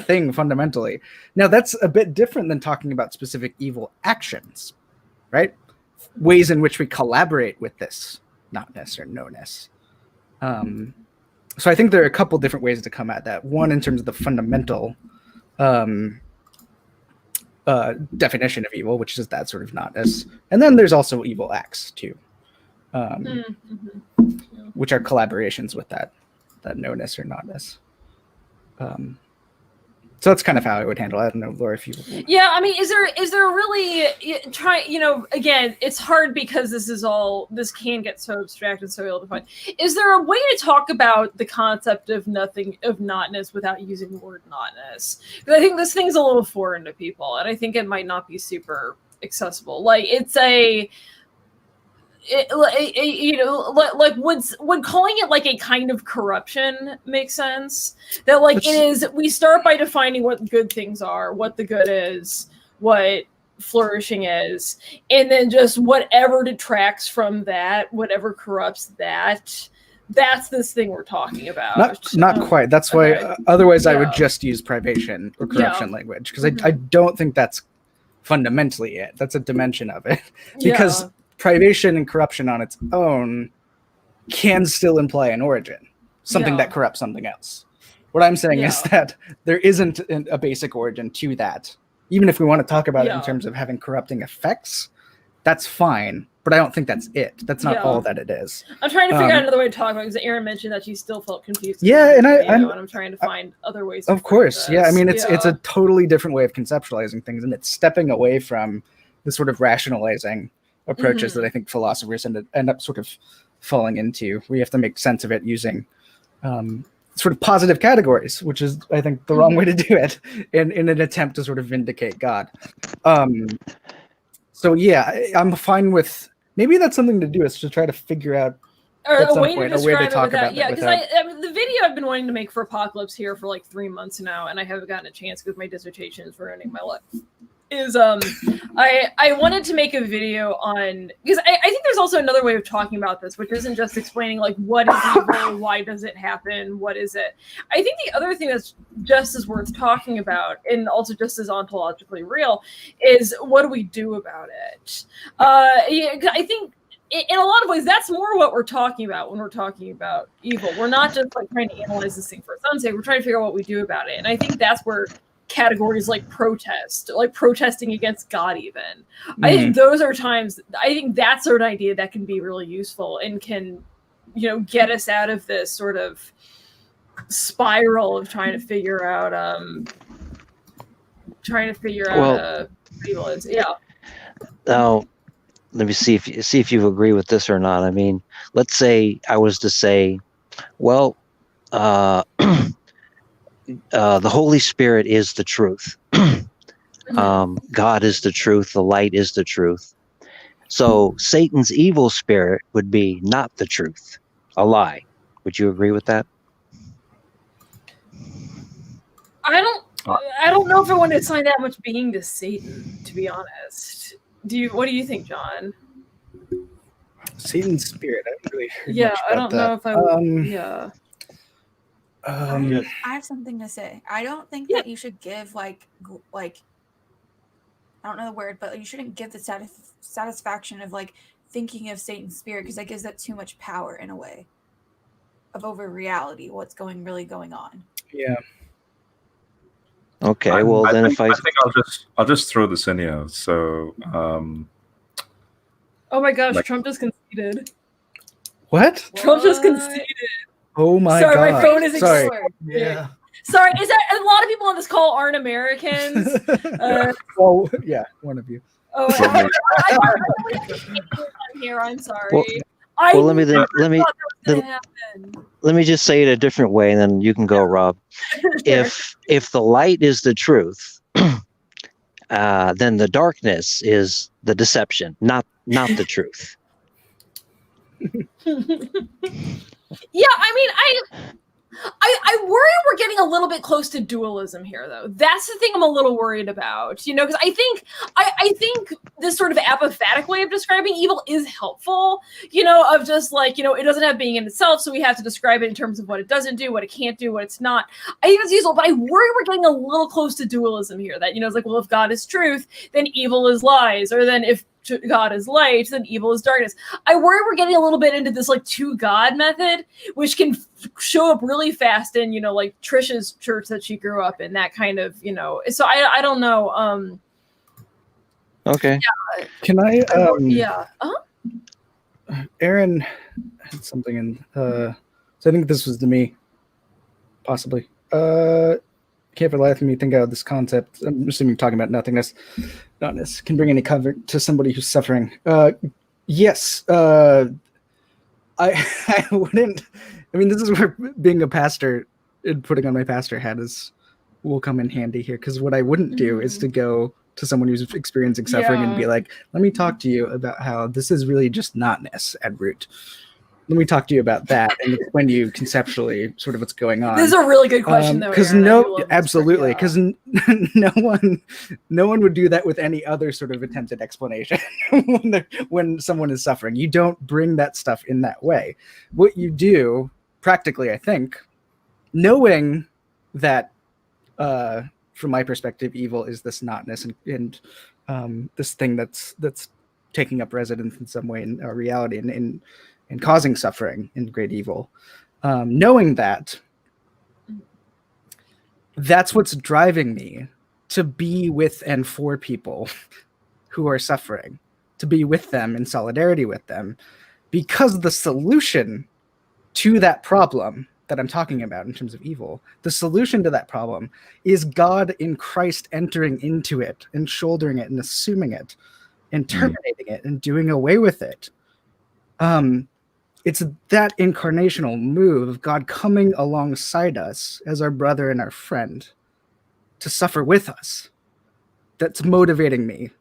B: thing fundamentally. Now that's a bit different than talking about specific evil actions, right? Ways in which we collaborate with this notness or no-ness. So I think there are a couple different ways to come at that. One, in terms of the fundamental definition of evil, which is that sort of notness. And then there's also evil acts too, which are collaborations with that no-ness or notness. So that's kind of how I would handle it. I don't know, Laura, if you...
C: Yeah, I mean, is there really again, it's hard because this can get so abstract and so ill-defined. Is there a way to talk about the concept of notness without using the word notness? Because I think this thing's a little foreign to people, and I think it might not be super accessible. Like, it's would calling it like a kind of corruption make sense? That like it is, we start by defining what good things are, what the good is, what flourishing is, and then just whatever detracts from that, whatever corrupts that, that's this thing we're talking about.
B: Not quite. That's why otherwise I would just use privation or corruption language, because I don't think that's fundamentally it. That's a dimension of it. Because privation and corruption on its own can still imply an origin, something that corrupts something else. What I'm saying is that there isn't a basic origin to that. Even if we want to talk about it in terms of having corrupting effects, that's fine. But I don't think that's it. That's not all that it is.
C: I'm trying to figure out another way to talk about it, because Erin mentioned that she still felt confused.
B: Yeah, and
C: I'm trying to find other ways.
B: Of course, yeah. I mean, it's a totally different way of conceptualizing things, and it's stepping away from the sort of rationalizing approaches that I think philosophers end up sort of falling into. We have to make sense of it using sort of positive categories, which is, I think, the wrong way to do it in an attempt to sort of vindicate God. So yeah, I'm fine with, maybe that's something to do, is to try to figure out
C: a way to talk about it. Yeah, because I mean, the video I've been wanting to make for Apocalypse here for like 3 months now, and I haven't gotten a chance because my dissertation is ruining my life. Is I wanted to make a video on, because I think there's also another way of talking about this, which isn't just explaining like what is evil, why does it happen, what is it. I think the other thing that's just as worth talking about, and also just as ontologically real, is what do we do about it? I think in a lot of ways that's more what we're talking about when we're talking about evil. We're not just like trying to analyze this thing for its own sake. We're trying to figure out what we do about it, and I think that's where categories like protest, like protesting against God even, I think those are times, I think that's sort of idea that can be really useful and can, get us out of this sort of spiral of trying to figure out what evil is.
E: Now let me see if you agree with this or not. I mean, let's say I was to say, well, the Holy Spirit is the truth. God is the truth. The light is the truth. So Satan's evil spirit would be not the truth, a lie. Would you agree with that?
C: I don't know if I want to assign that much being to Satan, to be honest. What do you think, John?
B: Satan's spirit. I haven't really heard much
C: I
B: about
C: don't know if I would.
H: I have something to say. I don't think that you should give like I don't know the word, but you shouldn't give the satisfaction of like thinking of Satan's spirit, because that gives that too much power in a way of over reality, what's really going on.
B: Yeah.
E: Okay.
F: I think I'll just throw this in here. So
C: oh my gosh, Trump just conceded.
B: What?
C: Trump just conceded.
B: Oh my god.
C: Sorry, my phone is
B: exploding. Yeah.
C: Sorry, is that a lot of people on this call aren't Americans?
B: Well, yeah, one of you.
C: Oh, I'm here. I'm sorry.
E: Well, let me just say it a different way, and then you can go, Rob.
C: Sure.
E: If the light is the truth, then the darkness is the deception, not the truth.
C: Yeah, I mean, I I worry we're getting a little bit close to dualism here, though. That's the thing I'm a little worried about, because I think this sort of apophatic way of describing evil is helpful, of just like, it doesn't have being in itself, so we have to describe it in terms of what it doesn't do, what it can't do, what it's not. I think it's useful, but I worry we're getting a little close to dualism here, that, it's like, well, if God is truth, then evil is lies, or then if God is light, then evil is darkness. I worry we're getting a little bit into this like two God method, which can show up really fast in, like Trisha's church that she grew up in, that kind of, so I don't know.
E: Okay.
C: Yeah.
B: Can I?
C: Yeah.
B: Aaron had something in. So I think this was to me, possibly. Can't for the life of me think out this concept. I'm assuming you're talking about nothingness. Nothingness can bring any comfort to somebody who's suffering. Yes. I wouldn't. I mean, this is where being a pastor and putting on my pastor hat will come in handy here. Because what I wouldn't do is to go to someone who's experiencing suffering and be like, let me talk to you about how this is really just notness at root. Let me talk to you about that and explain to you conceptually sort of what's going on.
C: This is a really good question, though.
B: Because absolutely, because no one would do that with any other sort of attempted explanation when someone is suffering. You don't bring that stuff in that way. What you do, practically, I think, knowing that, from my perspective, evil is this notness and this thing that's taking up residence in some way in our reality and causing suffering and great evil. Knowing that, that's what's driving me to be with and for people who are suffering, to be with them in solidarity with them, because the solution to that problem that I'm talking about in terms of evil, the solution to that problem is God in Christ entering into it and shouldering it and assuming it and terminating it and doing away with it. It's that incarnational move of God coming alongside us as our brother and our friend to suffer with us that's motivating me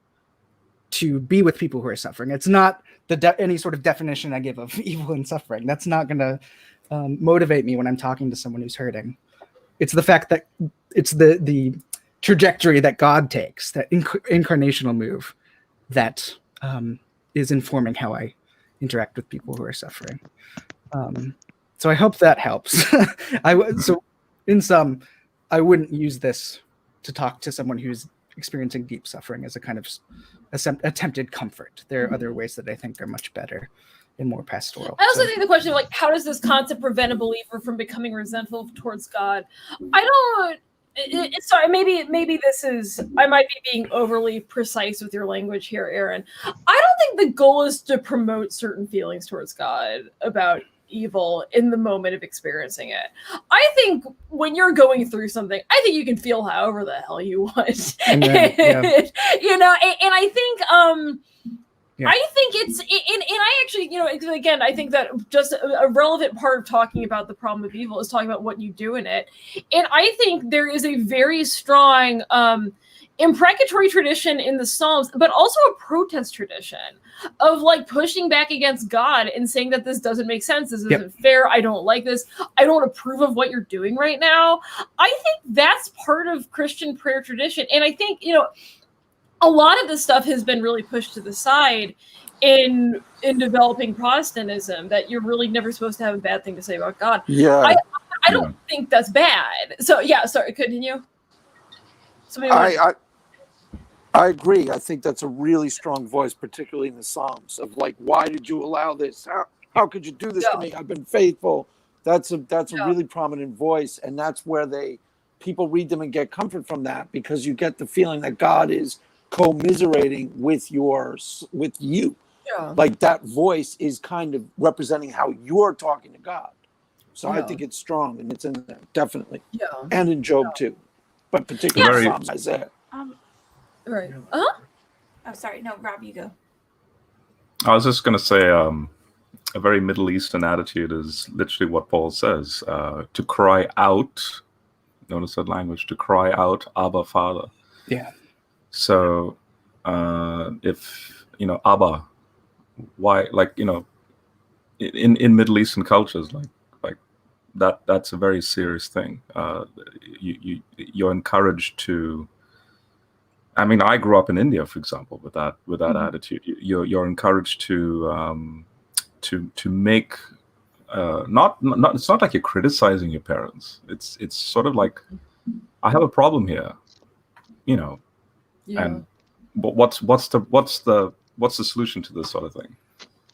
B: to be with people who are suffering. It's not any sort of definition I give of evil and suffering. That's not going to motivate me when I'm talking to someone who's hurting. It's the fact that it's the trajectory that God takes, that incarnational move that is informing how I interact with people who are suffering. So I hope that helps. So in sum, I wouldn't use this to talk to someone who's experiencing deep suffering as a kind of attempted comfort. There are other ways that I think are much better and more pastoral.
C: I also think the question of like, how does this concept prevent a believer from becoming resentful towards God? Sorry, maybe this is, I might be being overly precise with your language here, Aaron. I don't think the goal is to promote certain feelings towards God about evil in the moment of experiencing it. I think when you're going through something, I think you can feel however the hell you want.
B: Amen. Yeah.
C: And I think I think it's, and I actually, again, I think that just a relevant part of talking about the problem of evil is talking about what you do in it. And I think there is a very strong imprecatory tradition in the Psalms, but also a protest tradition of like pushing back against God and saying that this doesn't make sense. This isn't fair. I don't like this. I don't approve of what you're doing right now. I think that's part of Christian prayer tradition. And I think, a lot of this stuff has been really pushed to the side in developing Protestantism, that you're really never supposed to have a bad thing to say about God.
G: Yeah.
C: I don't think that's bad. So sorry, continue.
G: I agree. I think that's a really strong voice, particularly in the Psalms, of like, why did you allow this? How could you do this to me? I've been faithful. That's a really prominent voice, and that's where people read them and get comfort from that, because you get the feeling that God is commiserating with you. Yeah. Like that voice is kind of representing how you're talking to God. So I think it's strong, and it's in there, definitely. Yeah. And in Job too, but particularly Psalms, Isaiah.
C: Right.
H: Oh, sorry. No, Rob, you go.
F: I was just going to say a very Middle Eastern attitude is literally what Paul says, to cry out. Notice that language, to cry out, Abba, Father.
B: Yeah.
F: So if, Abba, why, like, in Middle Eastern cultures, like that's a very serious thing. You're encouraged to. I mean, I grew up in India, for example, with that attitude. You're encouraged to make not it's not like you're criticizing your parents. It's sort of like, I have a problem here, you know, and what's the solution to this sort of thing?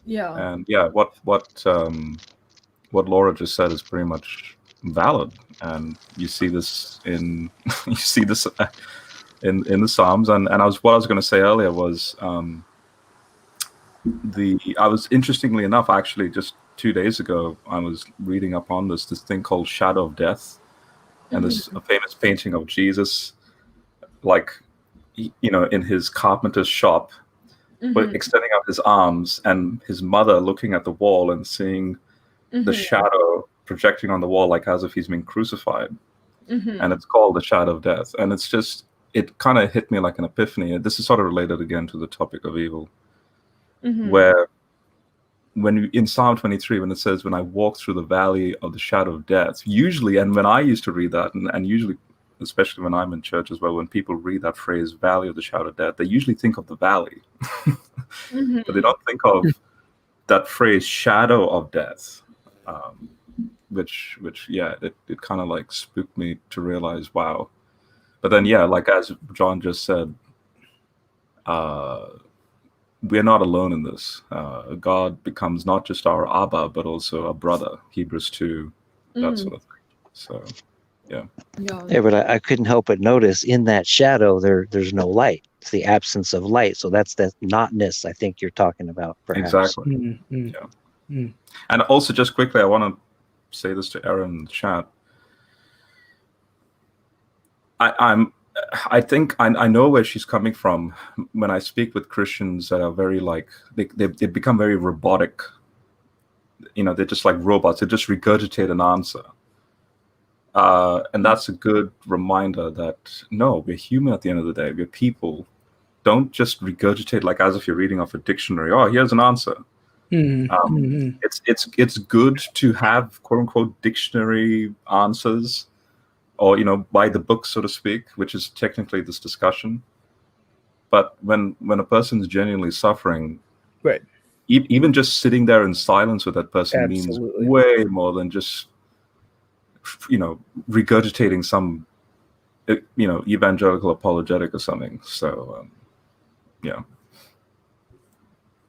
C: Yeah.
F: And yeah, what Laura just said is pretty much valid, and you see this in you see this in the Psalms. And what I was going to say earlier was I was, interestingly enough, actually just 2 days ago, I was reading up on this thing called Shadow of Death, and this a famous painting of Jesus, like, you know, in his carpenter's shop, but extending out his arms, and his mother looking at the wall and seeing the shadow projecting on the wall, like as if he's been crucified. And it's called The Shadow of Death. And it's just, it kind of hit me like an epiphany. This is sort of related again to the topic of evil, where in Psalm 23, when it says, when I walk through the valley of the shadow of death, usually, and when I used to read that, and usually, especially when I'm in church as well, when people read that phrase, valley of the shadow of death, they usually think of the valley, but they don't think of that phrase, shadow of death, which yeah, it kind of like spooked me to realize, wow. But then, yeah, like as John just said, we're not alone in this. God becomes not just our Abba, but also a brother. Hebrews 2, that sort of thing. So, yeah.
E: Yeah, but I couldn't help but notice in that shadow there's no light. It's the absence of light. So that's the notness I think you're talking about, perhaps.
F: Exactly. Yeah. And also, just quickly, I want to say this to Aaron in the chat. I think I know where she's coming from when I speak with Christians that are very like, they become very robotic. You know, they're just like robots. They just regurgitate an answer. And that's a good reminder that, no, we're human at the end of the day. We're people. Don't just regurgitate like as if you're reading off a dictionary. Oh, here's an answer. It's good to have quote unquote dictionary answers, or, you know, by the book, so to speak, which is technically this discussion. But when a person is genuinely suffering,
B: right,
F: even just sitting there in silence with that person means way more than just, you know, regurgitating some, you know, evangelical apologetic or something. So, yeah.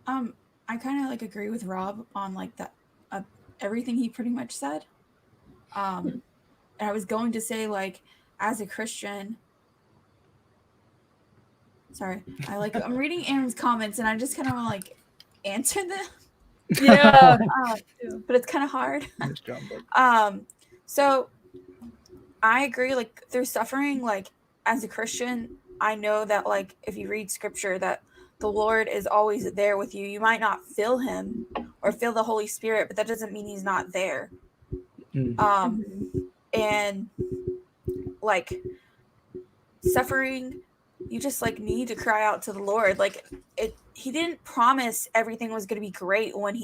H: I kind of like agree with Rob on like that, everything he pretty much said. And I was going to say, like, as a Christian, sorry, I'm reading Aaron's comments and I just kind of want to like answer them.
C: Yeah.
H: But it's kind of hard. So I agree, like, there's suffering. Like, as a Christian, I know that, like, if you read scripture, that the Lord is always there with you. You might not feel him or feel the Holy Spirit, but that doesn't mean he's not there. And like suffering, you just like need to cry out to the Lord. Like, he didn't promise everything was going to be great when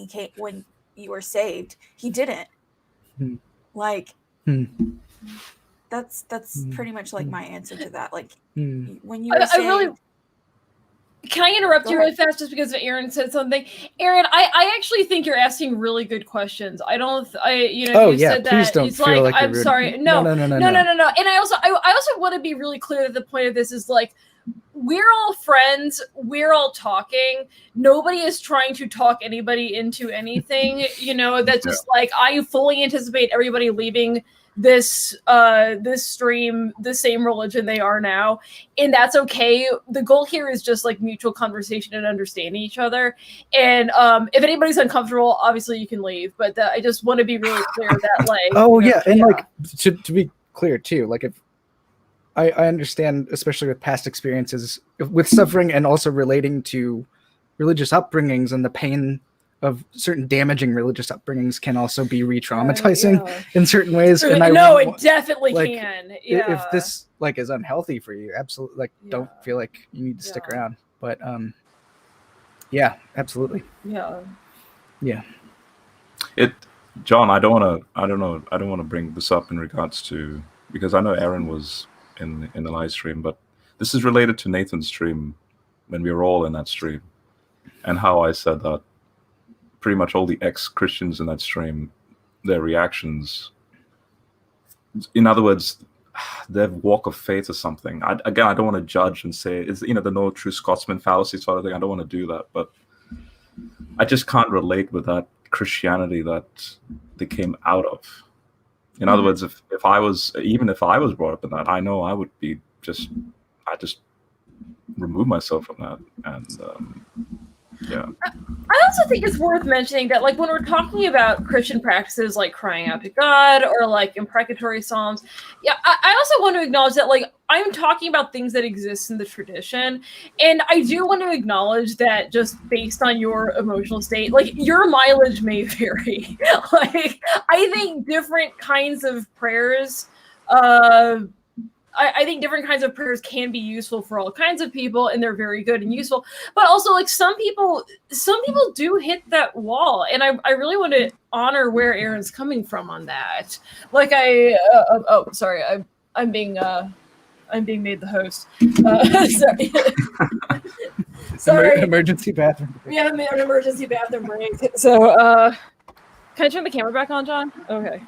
H: you were saved. He didn't. Like, that's pretty much like my answer to that. Like, when you were saved,
C: can I interrupt you really fast just because Aaron said something? Aaron, I actually think you're asking really good questions. You said that.
B: Don't
C: it's
B: feel
C: like I'm
B: rude.
C: sorry. No. And I also want to be really clear that the point of this is like, we're all friends. We're all talking. Nobody is trying to talk anybody into anything. You know, that's just like, I fully anticipate everybody leaving this stream the same religion they are now, and that's okay. The goal here is just like mutual conversation and understanding each other. And if anybody's uncomfortable, obviously you can leave, but I just want to be really clear that like
B: like to be clear too, like, if I understand, especially with past experiences with suffering and also relating to religious upbringings, and the pain of certain damaging religious upbringings can also be re-traumatizing in certain ways. And
C: it definitely can. Yeah.
B: If this like is unhealthy for you, absolutely, like, don't feel like you need to stick around. But yeah, absolutely.
C: Yeah.
F: It John, I don't want to bring this up in regards to, because I know Aaron was in the live stream, but this is related to Nathan's stream when we were all in that stream, and how I said that pretty much all the ex-Christians in that stream, their reactions, in other words, their walk of faith or something. I don't want to judge and say it's the no true Scotsman fallacy sort of thing. I don't want to do that, but I just can't relate with that Christianity that they came out of. In other words, if I was brought up in that, I know I would be just remove myself from that. And yeah.
C: I also think it's worth mentioning that, like, when we're talking about Christian practices like crying out to God or like imprecatory psalms, I also want to acknowledge that, like, I'm talking about things that exist in the tradition, and I do want to acknowledge that just based on your emotional state, like, your mileage may vary. Like, I think different kinds of prayers, I think different kinds of prayers can be useful for all kinds of people, and they're very good and useful. But also, like, some people do hit that wall, and I really want to honor where Aaron's coming from on that. Like, I'm being made the host. Sorry.
B: Emergency bathroom.
C: We have an emergency bathroom break. So, can I turn the camera back on, John? Okay.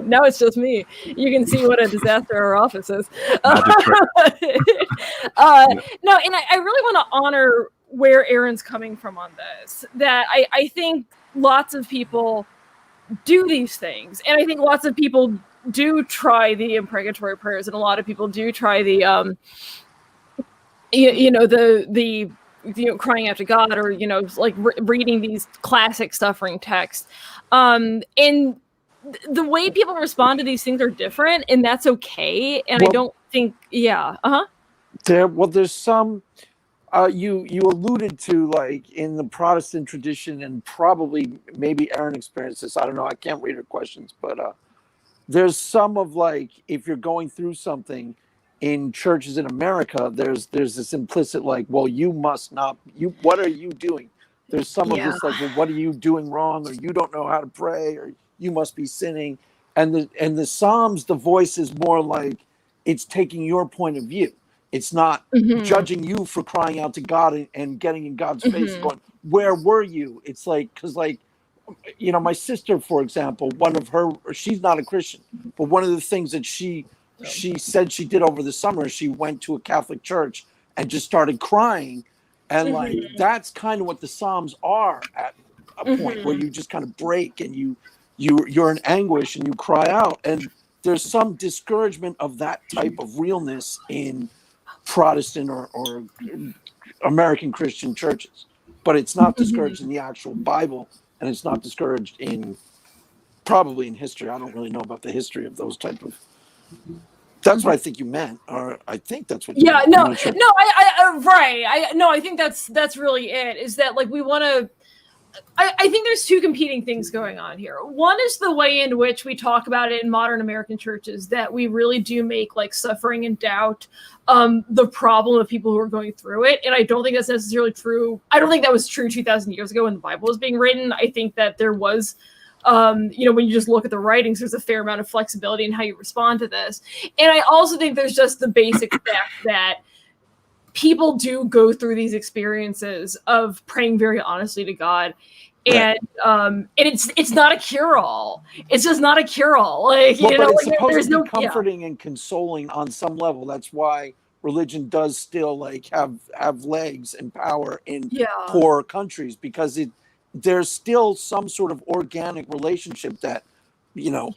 C: Now it's just me. You can see what a disaster our office is. No, and I really want to honor where Aaron's coming from on this. That I think lots of people do these things, and I think lots of people do try the imprecatory prayers, and a lot of people do try the crying out to God, or like reading these classic suffering texts, and the way people respond to these things are different, and that's okay. And I don't think,
G: there's some, you alluded to, like, in the Protestant tradition, and probably maybe Aaron experienced this. I don't know. I can't read her questions, but there's some of, like, if you're going through something in churches in America, there's this implicit, like, well, you must not, what are you doing? There's some of this, like, well, what are you doing wrong? Or you don't know how to pray, or you must be sinning. And the Psalms, the voice is more like it's taking your point of view. It's not judging you for crying out to God and getting in God's face and going, where were you? It's like, because, like, my sister, for example, she's not a Christian, but one of the things that she said she did over the summer, she went to a Catholic church and just started crying. And like, that's kind of what the Psalms are at a point where you just kind of break and you're in anguish and you cry out. And there's some discouragement of that type of realness in Protestant or American Christian churches, but it's not discouraged in the actual Bible, and it's not discouraged probably in history. I don't really know about the history of those type of. That's what I think you meant, or I think that's what.
C: Yeah, no, right. I think that's really it. Is that, like, we want to. I think there's two competing things going on here. One is the way in which we talk about it in modern American churches, that we really do make, like, suffering and doubt the problem of people who are going through it. And I don't think that's necessarily true. I don't think that was true 2,000 years ago when the Bible was being written. I think that there was, when you just look at the writings, there's a fair amount of flexibility in how you respond to this. And I also think there's just the basic fact that people do go through these experiences of praying very honestly to God, and it's not a cure-all. It's just not a cure-all. Like,
G: but it's supposed to be comforting and consoling on some level. That's why religion does still, like, have legs and power in poor countries, because there's still some sort of organic relationship that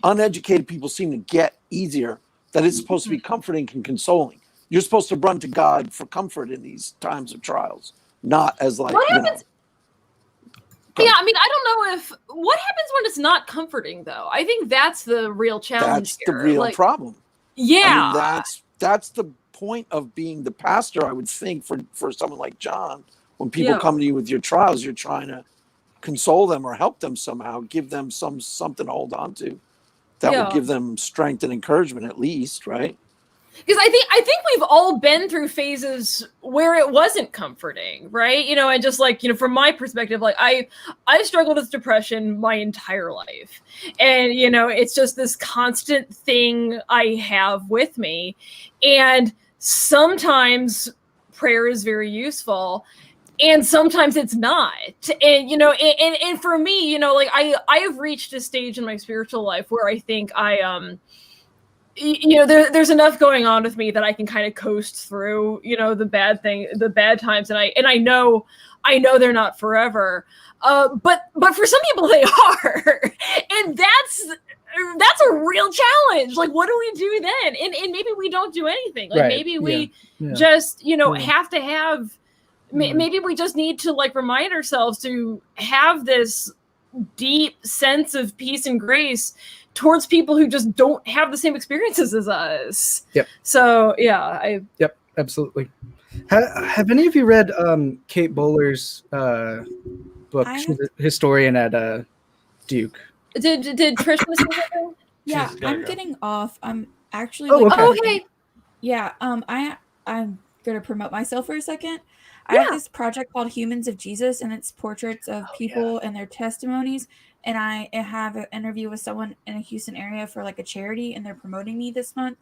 G: uneducated people seem to get easier. That it's supposed to be comforting and consoling. You're supposed to run to God for comfort in these times of trials, not as, like,
C: what happens? Yeah, I mean, I don't know what happens when it's not comforting, though. I think that's the real challenge.
G: That's the real problem.
C: Yeah,
G: I mean, that's the point of being the pastor, I would think, for someone like John. When people come to you with your trials, you're trying to console them or help them somehow, give them something to hold on to that will give them strength and encouragement, at least, right?
C: Because I think we've all been through phases where it wasn't comforting, right? You know, and just like, you know, from my perspective, like I struggled with depression my entire life. And, you know, it's just this constant thing I have with me. And sometimes prayer is very useful. And sometimes it's not. And, you know, and for me, you know, like I have reached a stage in my spiritual life where I think you know, there's enough going on with me that I can kind of coast through, you know, the bad times. And I know they're not forever. But for some people they are. And that's a real challenge. Like, what do we do then? And maybe we don't do anything. Like, maybe we just, you know, have to have, maybe we just need to like remind ourselves to have this deep sense of peace and grace towards people who just don't have the same experiences as us.
B: Yep.
C: So yeah,
B: Yep, absolutely. Have any of you read Kate Bowler's book? She's a historian at Duke.
C: Did Trish miss something?
H: Yeah,
D: She's gotta
H: I'm
D: go.
H: getting off. I'm actually
B: Oh,
H: like,
B: okay.
C: Okay.
H: yeah, I'm gonna promote myself for a second. I have this project called Humans of Jesus, and it's portraits of people and their testimonies. And I have an interview with someone in a Houston area for like a charity, and they're promoting me this month.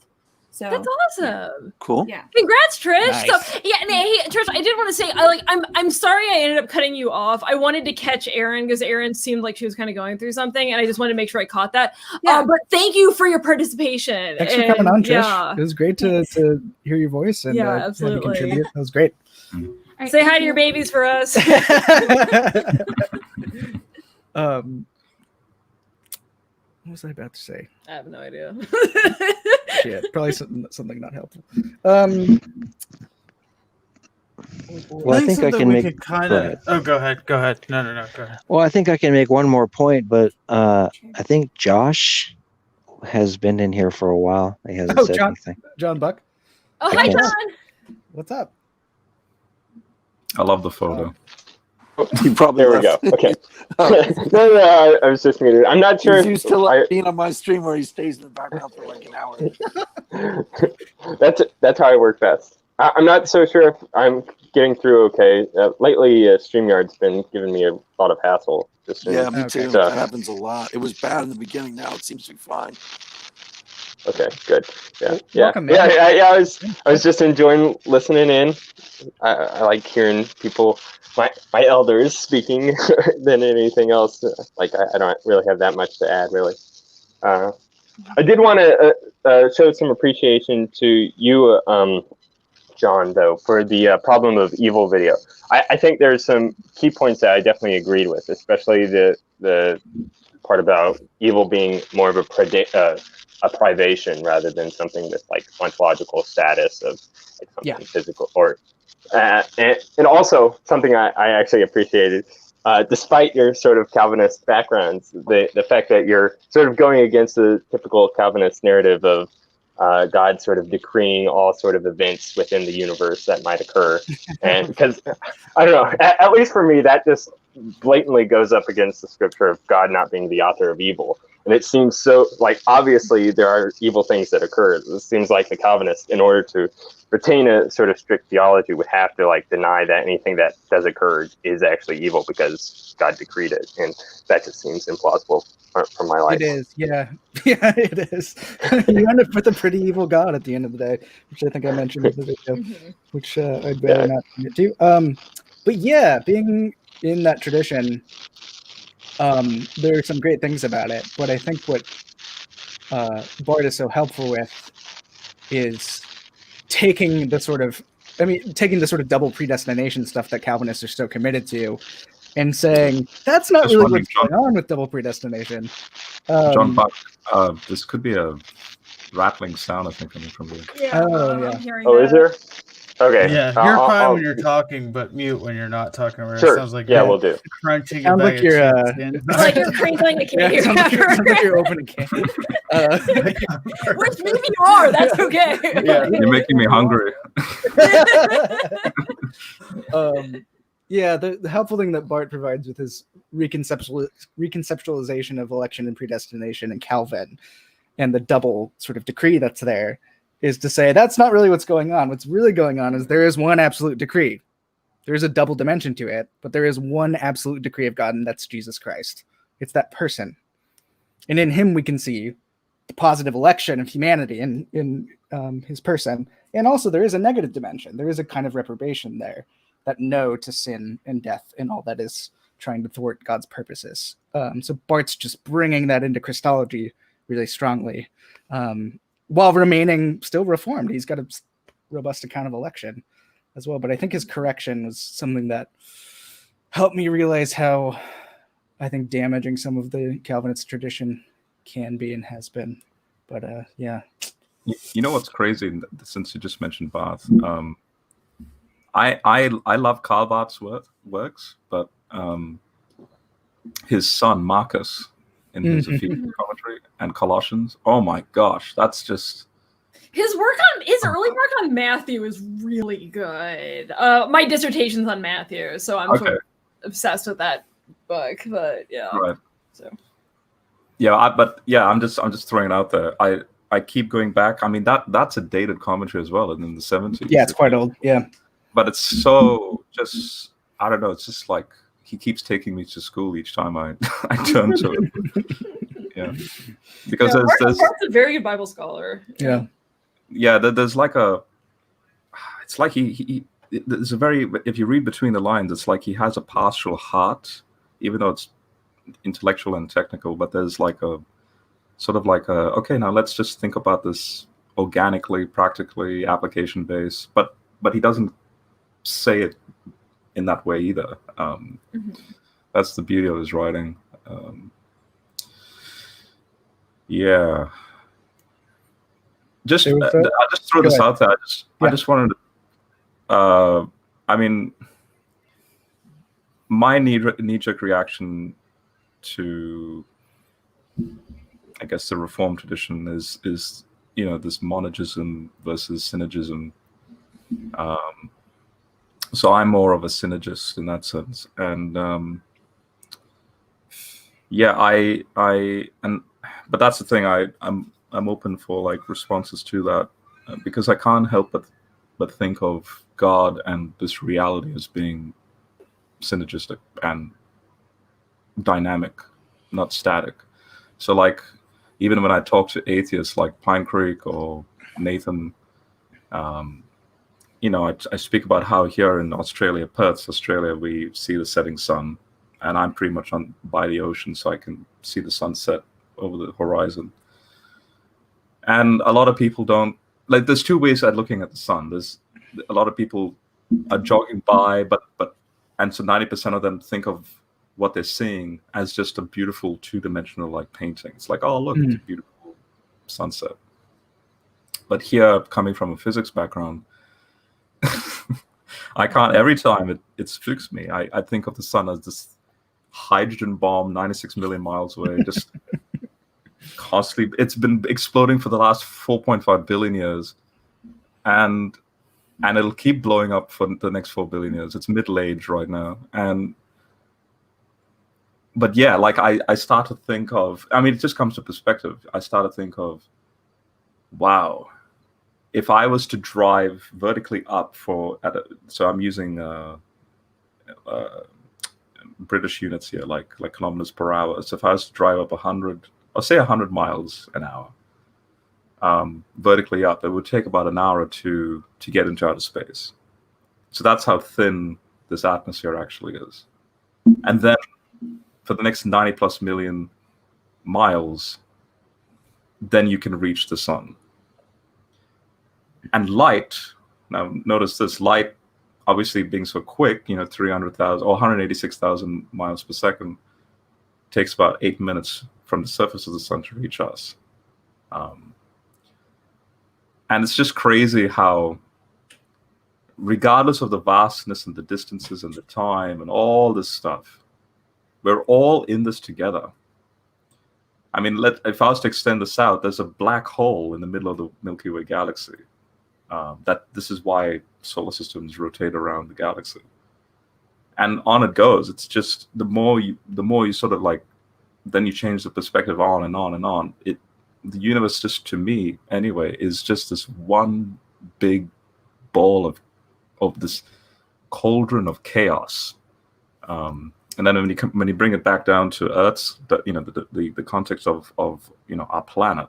H: So
C: That's awesome.
G: Cool.
H: yeah.
C: Congrats, Trish.
B: Nice.
C: So yeah, and hey, Trish, I did want to say, I'm sorry I ended up cutting you off. I wanted to catch Erin because Erin seemed like she was kind of going through something, and I just wanted to make sure I caught that.
H: Yeah.
C: But thank you for your participation.
B: Thanks for coming on, Trish.
C: Yeah.
B: It was great to hear your voice and
C: Yeah,
B: have you
C: absolutely.
B: contribute. That was great.
H: All right,
C: Say
H: thank
C: hi to
H: you.
C: your babies for us.
B: What was I about to say?
C: I have no idea.
B: Shit, probably something not helpful.
E: Well, I think I
D: something
E: can
D: we
E: make.
D: could kind
E: go
D: of.
E: ahead.
D: Oh, go ahead. Go ahead. No, go ahead.
E: Well, I think I can make one more point, but I think Josh has been in here for a while. He hasn't
B: Oh,
E: said
B: John.
E: anything.
B: John Buck,
C: Oh, hi,
E: can't-
C: John.
B: what's up?
F: I love the photo.
G: He probably
I: There we go.
G: left.
I: Okay.
G: Oh,
I: no, I was just muted. I'm not sure
G: he's
I: if
G: used to
I: I,
G: being on my stream where he stays in the background for like an hour.
I: that's how I work best. I'm not so sure if I'm getting through okay. Lately, StreamYard's been giving me a lot of hassle. Just
G: Yeah, me
B: Okay.
G: too.
I: So-
G: That happens a lot. It was bad in the beginning. Now it seems to be fine.
I: Okay, good. Yeah,
B: Welcome, man.
I: I was just enjoying listening in. I like hearing people, my elders speaking than anything else. Like I don't really have that much to add, really. I did want to show some appreciation to you, John, though, for the problem of evil video. I think there's some key points that I definitely agreed with, especially the part about evil being more of a privation rather than something with like ontological status of like something physical, or and also something I actually appreciated, despite your sort of Calvinist backgrounds, the fact that you're sort of going against the typical Calvinist narrative of God sort of decreeing all sort of events within the universe that might occur. And because I don't know, at least for me, that just blatantly goes up against the scripture of God not being the author of evil. And it seems so, like, obviously there are evil things that occur. It seems like the Calvinists, in order to retain a sort of strict theology, would have to like deny that anything that does occur is actually evil because God decreed it. And that just seems implausible from my life.
B: It is, yeah, it is. You end up with a pretty evil God at the end of the day, which I think I mentioned in the video, which I'd rather not commit to. But yeah, being in that tradition, there are some great things about it. But I think what Bart is so helpful with is taking the sort of double predestination stuff that Calvinists are so committed to, and saying that's not
F: Just
B: really
F: wondering,
B: what's going on with double predestination.
F: John Buck, this could be a rattling sound, I think, coming from you.
C: Yeah.
B: Oh, yeah.
C: I'm hearing
I: Oh,
C: that.
I: is there? Okay.
D: Yeah, you're fine when you're talking, but mute when you're not talking. Or
I: Sure.
D: It sounds like
I: Yeah,
D: you're
I: we'll do.
D: crunching.
B: Sounds
D: a
B: like
D: bag
B: you're,
D: of chips in.
C: It's like you're crinkling a
B: Yeah,
C: cake.
B: it sounds like you're opening a can.
C: Which maybe you are. That's okay.
D: Yeah.
F: You're making me hungry.
B: Yeah, the helpful thing that Bart provides with his reconceptualization of election and predestination and Calvin, and the double sort of decree that's there, is to say that's not really what's going on. What's really going on is there is one absolute decree. There's a double dimension to it, but there is one absolute decree of God, and that's Jesus Christ. It's that person. And in him we can see the positive election of humanity in his person. And also there is a negative dimension. There is a kind of reprobation there, that no to sin and death and all that is trying to thwart God's purposes. So Barth's just bringing that into Christology really strongly, while remaining still reformed. He's got a robust account of election as well. But I think his correction was something that helped me realize how, I think, damaging some of the Calvinist tradition can be and has been. But yeah.
F: You know what's crazy, since you just mentioned Barth? I love Karl Barth's works, but his son Marcus in his Ephesians commentary and Colossians, oh my gosh, that's just
C: his early work on Matthew is really good. My dissertation's on Matthew, so I'm sort of obsessed with that book. But yeah,
F: right.
C: So
F: yeah, I'm just throwing it out there. I keep going back. I mean, that's a dated commentary as well, and in the 70s.
B: Yeah, it's quite old. Yeah,
F: but it's so just, I don't know. It's just like he keeps taking me to school each time I turn to it. Yeah, because there's
C: Barth's a very good Bible scholar.
F: Yeah. There's like it's like there's a very, if you read between the lines, it's like he has a pastoral heart, even though it's intellectual and technical. But there's like a sort of like okay, now let's just think about this organically, practically, application based. But he doesn't say it in that way either. That's the beauty of his writing. Yeah. I'll just throw this out there. I just wanted to, I mean, my knee-jerk reaction to, I guess, the Reformed tradition is this monogism versus synergism. So I'm more of a synergist in that sense, and but that's the thing. I'm open for like responses to that, because I can't help but think of God and this reality as being synergistic and dynamic, not static. So like, even when I talk to atheists like Pine Creek or Nathan, I speak about how here in Australia, Perth, Australia, we see the setting sun, and I'm pretty much by the ocean, so I can see the sunset over the horizon. And a lot of people don't, like, there's two ways at looking at the sun. There's a lot of people are jogging by, and so 90% of them think of what they're seeing as just a beautiful two-dimensional like painting. It's like, oh, look, it's a beautiful sunset. But here, coming from a physics background, I can't, every time it spooks me. I think of the sun as this hydrogen bomb 96 million miles away, just constantly. It's been exploding for the last 4.5 billion years, and it'll keep blowing up for the next 4 billion years. It's middle age right now, but yeah, like I start to think of, I mean, it just comes to perspective. I start to think of, wow, if I was to drive vertically up so I'm using British units here, like kilometers per hour. So if I was to drive up 100 miles an hour vertically up, it would take about an hour or two to get into outer space. So that's how thin this atmosphere actually is. And then for the next 90 plus million miles, then you can reach the sun. And light, now notice this, light obviously being so quick, 300,000 or 186,000 miles per second, takes about 8 minutes from the surface of the sun to reach us. And it's just crazy how, regardless of the vastness and the distances and the time and all this stuff, we're all in this together. I mean, if I was to extend this out, there's a black hole in the middle of the Milky Way galaxy. This is why solar systems rotate around the galaxy, and on it goes. It's just the more you sort of like, then you change the perspective on and on and on. the universe, just to me anyway, is just this one big ball of this cauldron of chaos. And then when you bring it back down to Earth's, the context of our planet.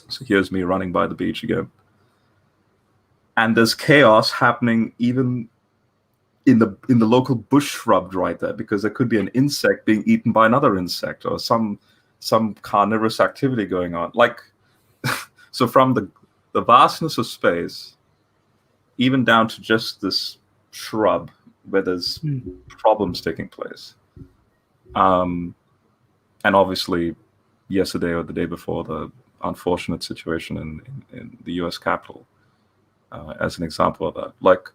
F: So here's me running by the beach again, and there's chaos happening even in the local bush shrub right there, because there could be an insect being eaten by another insect, or some carnivorous activity going on. Like, so from the vastness of space, even down to just this shrub where there's problems taking place. And obviously yesterday or the day before, the unfortunate situation in the US Capitol, as an example of that. Like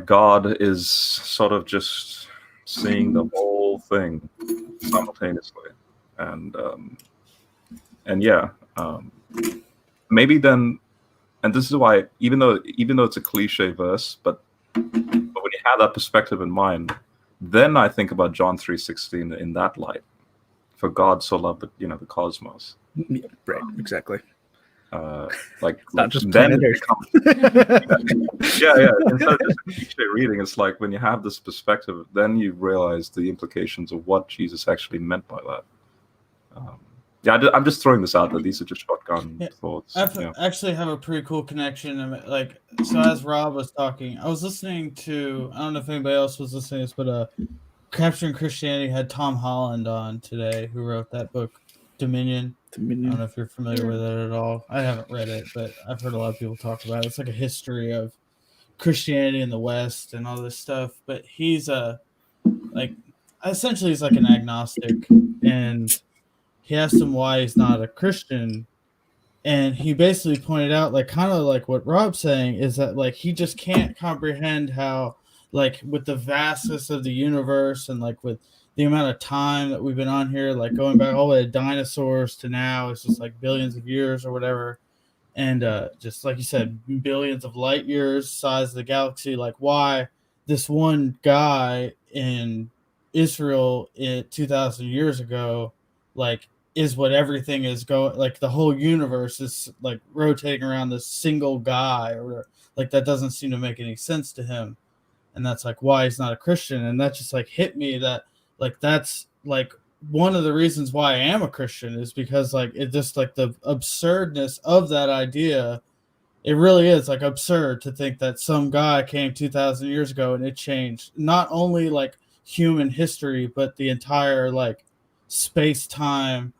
F: God is sort of just seeing the whole thing simultaneously. Maybe then, and this is why, even though it's a cliche verse, but when you have that perspective in mind, then I think about John 3:16 in that light. For God so loved the cosmos.
B: Yeah, right, exactly.
F: Not
B: just
F: then
B: planet
F: Earth. Yeah. Instead of just a cliche reading, it's like when you have this perspective, then you realize the implications of what Jesus actually meant by that. I'm just throwing this out there. These are just shotgun thoughts.
D: I actually have a pretty cool connection. So as Rob was talking, I was listening to, I don't know if anybody else was listening to this, but Capturing Christianity had Tom Holland on today, who wrote that book, Dominion. I don't know if you're familiar with it at all. I haven't read it, but I've heard a lot of people talk about it. It's like a history of Christianity in the West and all this stuff. But he's essentially he's like an agnostic, and he asked him why he's not a Christian, and he basically pointed out, like, kind of like what Rob's saying, is that like he just can't comprehend how, like, with the vastness of the universe and like with the amount of time that we've been on here, like going back all the way to dinosaurs to now, it's just like billions of years or whatever, and just like you said, billions of light years size of the galaxy, like why this one guy in Israel 2,000 years ago, like, is what everything is going, like the whole universe is like rotating around this single guy, or like that doesn't seem to make any sense to him, and that's like why he's not a Christian. And that just like hit me, that like that's like one of the reasons why I am a Christian, is because like it just like the absurdness of that idea. It really is like absurd to think that some guy came 2,000 years ago and it changed not only like human history, but the entire like space-time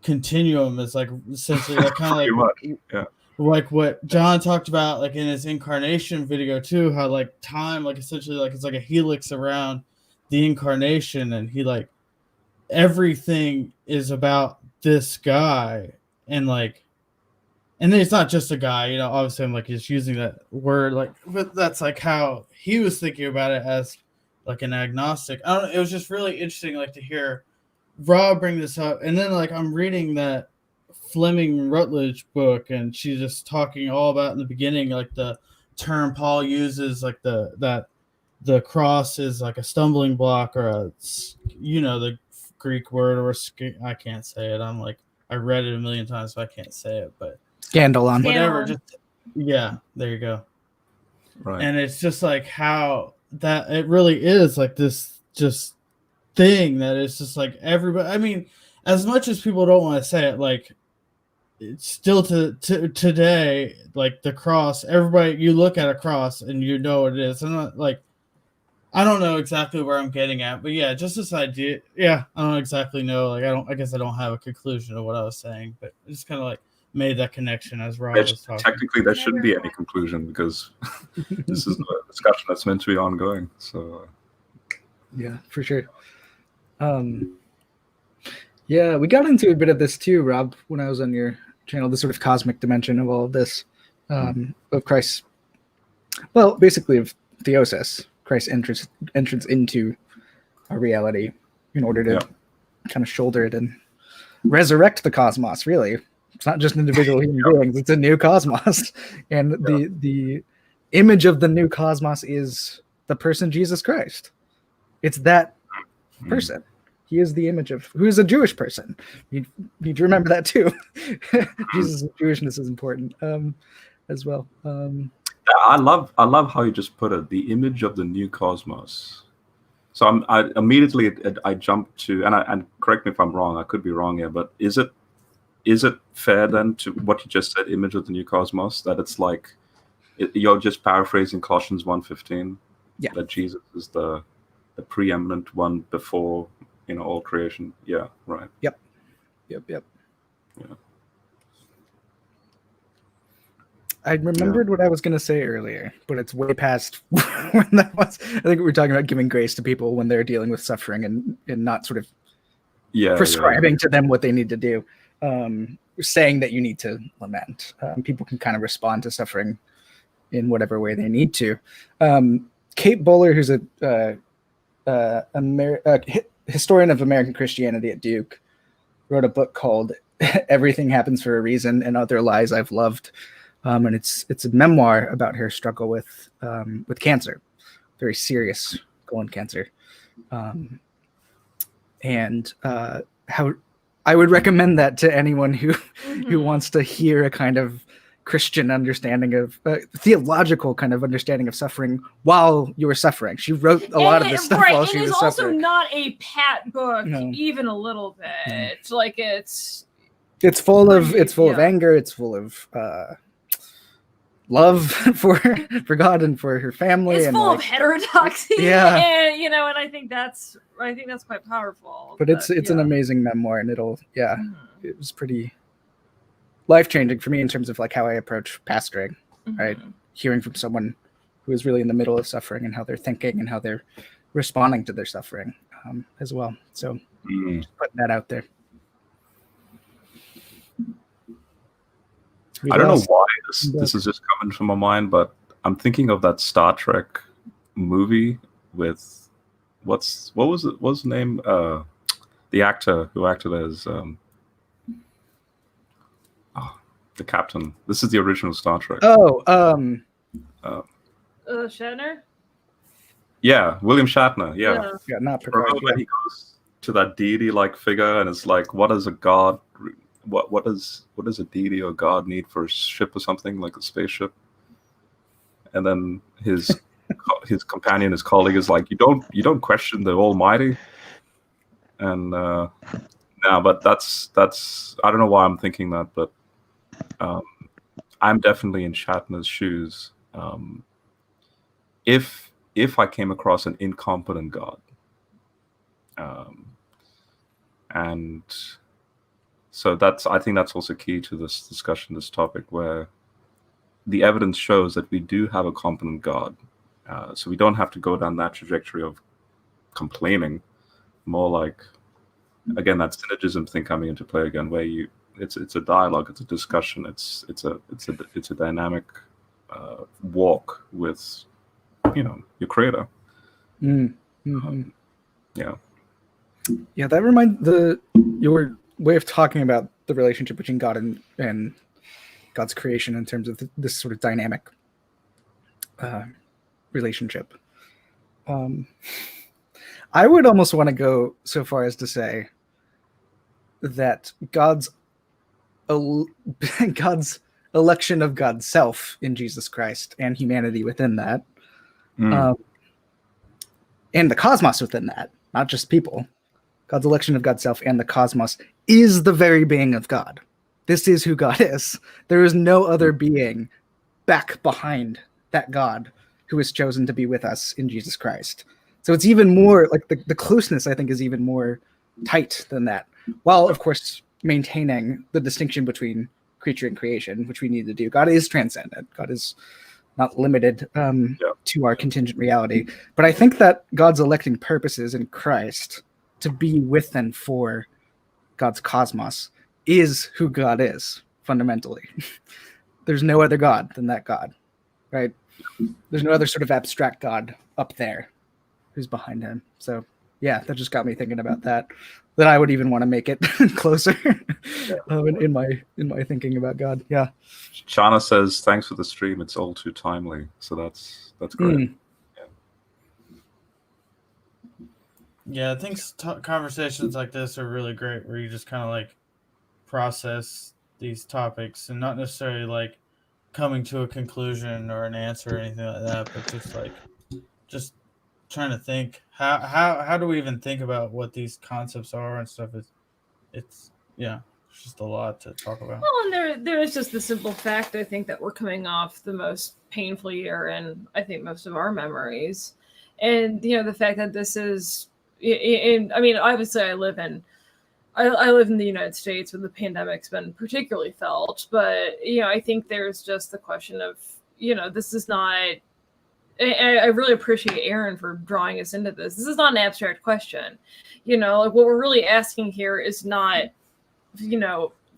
D: continuum. Is like essentially like kind of like like what John talked about like in his incarnation video too, how like time, like essentially like it's like a helix around the incarnation, and he like everything is about this guy, and like, and then it's not just a guy, obviously I'm like just using that word, like, but that's like how he was thinking about it as like an agnostic. I don't know, it was just really interesting like to hear Rob bring this up. And then like I'm reading that Fleming Rutledge book, and she's just talking all about in the beginning like the term Paul uses, like that the cross is like a stumbling block, or the Greek word, or I can't say it. I'm like, I read it a million times, so I can't say it, but
B: Scandalon.
D: Whatever. Just there you go.
F: Right.
D: And it's just like how that it really is like this just thing that is just like everybody. I mean, as much as people don't want to say it, like it's still to today, like the cross, everybody, you look at a cross and you know what it is. I'm not like, I don't know exactly where I'm getting at, but yeah, just this idea. Yeah, I don't exactly know. Like, I guess I don't have a conclusion of what I was saying, but I just kind of like made that connection as Rob was talking.
F: Technically, there shouldn't be any conclusion, because this is a discussion that's meant to be ongoing. So,
B: yeah, for sure. Yeah, we got into a bit of this too, Rob, when I was on your channel, the sort of cosmic dimension of all of this, of Christ's, well, basically of theosis, Christ's entrance into our reality in order to kind of shoulder it and resurrect the cosmos. Really, it's not just individual human beings; it's a new cosmos, and the image of the new cosmos is the person Jesus Christ. It's that person. He is the image of who's a Jewish person. You need to remember that too. Jesus' Jewishness is important as well.
F: I love how you just put it. The image of the new cosmos. So I immediately jumped to, and correct me if I'm wrong. I could be wrong here, but is it fair then to what you just said, image of the new cosmos, that it's like you're just paraphrasing Colossians 1:15?
B: Yeah.
F: That Jesus is the preeminent one before all creation. Yeah. Right.
B: Yep.
F: Yeah.
B: I remembered what I was going to say earlier, but it's way past when that was. I think we were talking about giving grace to people when they're dealing with suffering and not sort of prescribing to them what they need to do. Saying that you need to lament. People can kind of respond to suffering in whatever way they need to. Kate Bowler, who's a historian of American Christianity at Duke, wrote a book called "Everything Happens for a Reason and Other Lies I've Loved." And it's a memoir about her struggle with cancer, very serious colon cancer, and how I would recommend that to anyone who wants to hear a kind of Christian understanding of theological kind of understanding of suffering while you were suffering. She wrote a lot of this stuff while she was suffering.
C: It's also not a pat book, even a little bit. Like it's full of
B: anger. It's full of love for God and for her family.
C: It's
B: and
C: full of heterodoxy.
B: Yeah.
C: And and I think that's quite powerful.
B: But it's an amazing memoir, and it was pretty life-changing for me in terms of like how I approach pastoring, right? Hearing from someone who is really in the middle of suffering and how they're thinking and how they're responding to their suffering as well. So just putting that out there.
F: I don't know why this is just coming from my mind, but I'm thinking of that Star Trek movie with what was the name? The actor who acted as the captain. This is the original Star Trek.
C: Shatner?
F: Yeah, William Shatner. Yeah,
B: not
F: Remember when he goes to that deity-like figure, and it's like, what does a god? What does a deity or god need for a ship or something, like a spaceship? And then his companion, his colleague, is like, you don't question the Almighty. And but that's I don't know why I'm thinking that, but I'm definitely in Shatner's shoes. If I came across an incompetent god, and so I think that's also key to this discussion, this topic, where the evidence shows that we do have a competent God. So we don't have to go down that trajectory of complaining. More like, again, that synergism thing coming into play again, where it's a dialogue, it's a discussion, it's a dynamic walk with your creator.
B: Mm-hmm.
F: Yeah,
B: that reminds your way of talking about the relationship between God and God's creation in terms of this sort of dynamic relationship. I would almost want to go so far as to say that God's election of God's self in Jesus Christ and humanity within that, and the cosmos within that, not just people. God's election of God's self and the cosmos is the very being of God. This is who God is. There is no other being back behind that God who is chosen to be with us in Jesus Christ. So it's even more like the closeness, I think, is even more tight than that. While, of course, maintaining the distinction between creature and creation, which we need to do. God is transcendent. God is not limited to our contingent reality. But I think that God's electing purposes in Christ to be with and for God's cosmos is who God is, fundamentally. There's no other God than that God, right? There's no other sort of abstract God up there who's behind him. So, yeah, that just got me thinking about that I would even want to make it closer in my thinking about God. Yeah.
F: Shana says, thanks for the stream. It's all too timely. So that's great.
D: Yeah, I think conversations like this are really great, where you just kind of like process these topics and not necessarily like coming to a conclusion or an answer or anything like that, but just trying to think how do we even think about what these concepts are and stuff. It's yeah, it's just a lot to talk about.
C: Well, and there is just the simple fact, I think, that we're coming off the most painful year in, I think, most of our memories. And, the fact that this is, I mean, obviously I live in the United States where the pandemic's been particularly felt, but, I think there's just the question of, this is not, I really appreciate Aaron for drawing us into this. This is not an abstract question. Like what we're really asking here is not,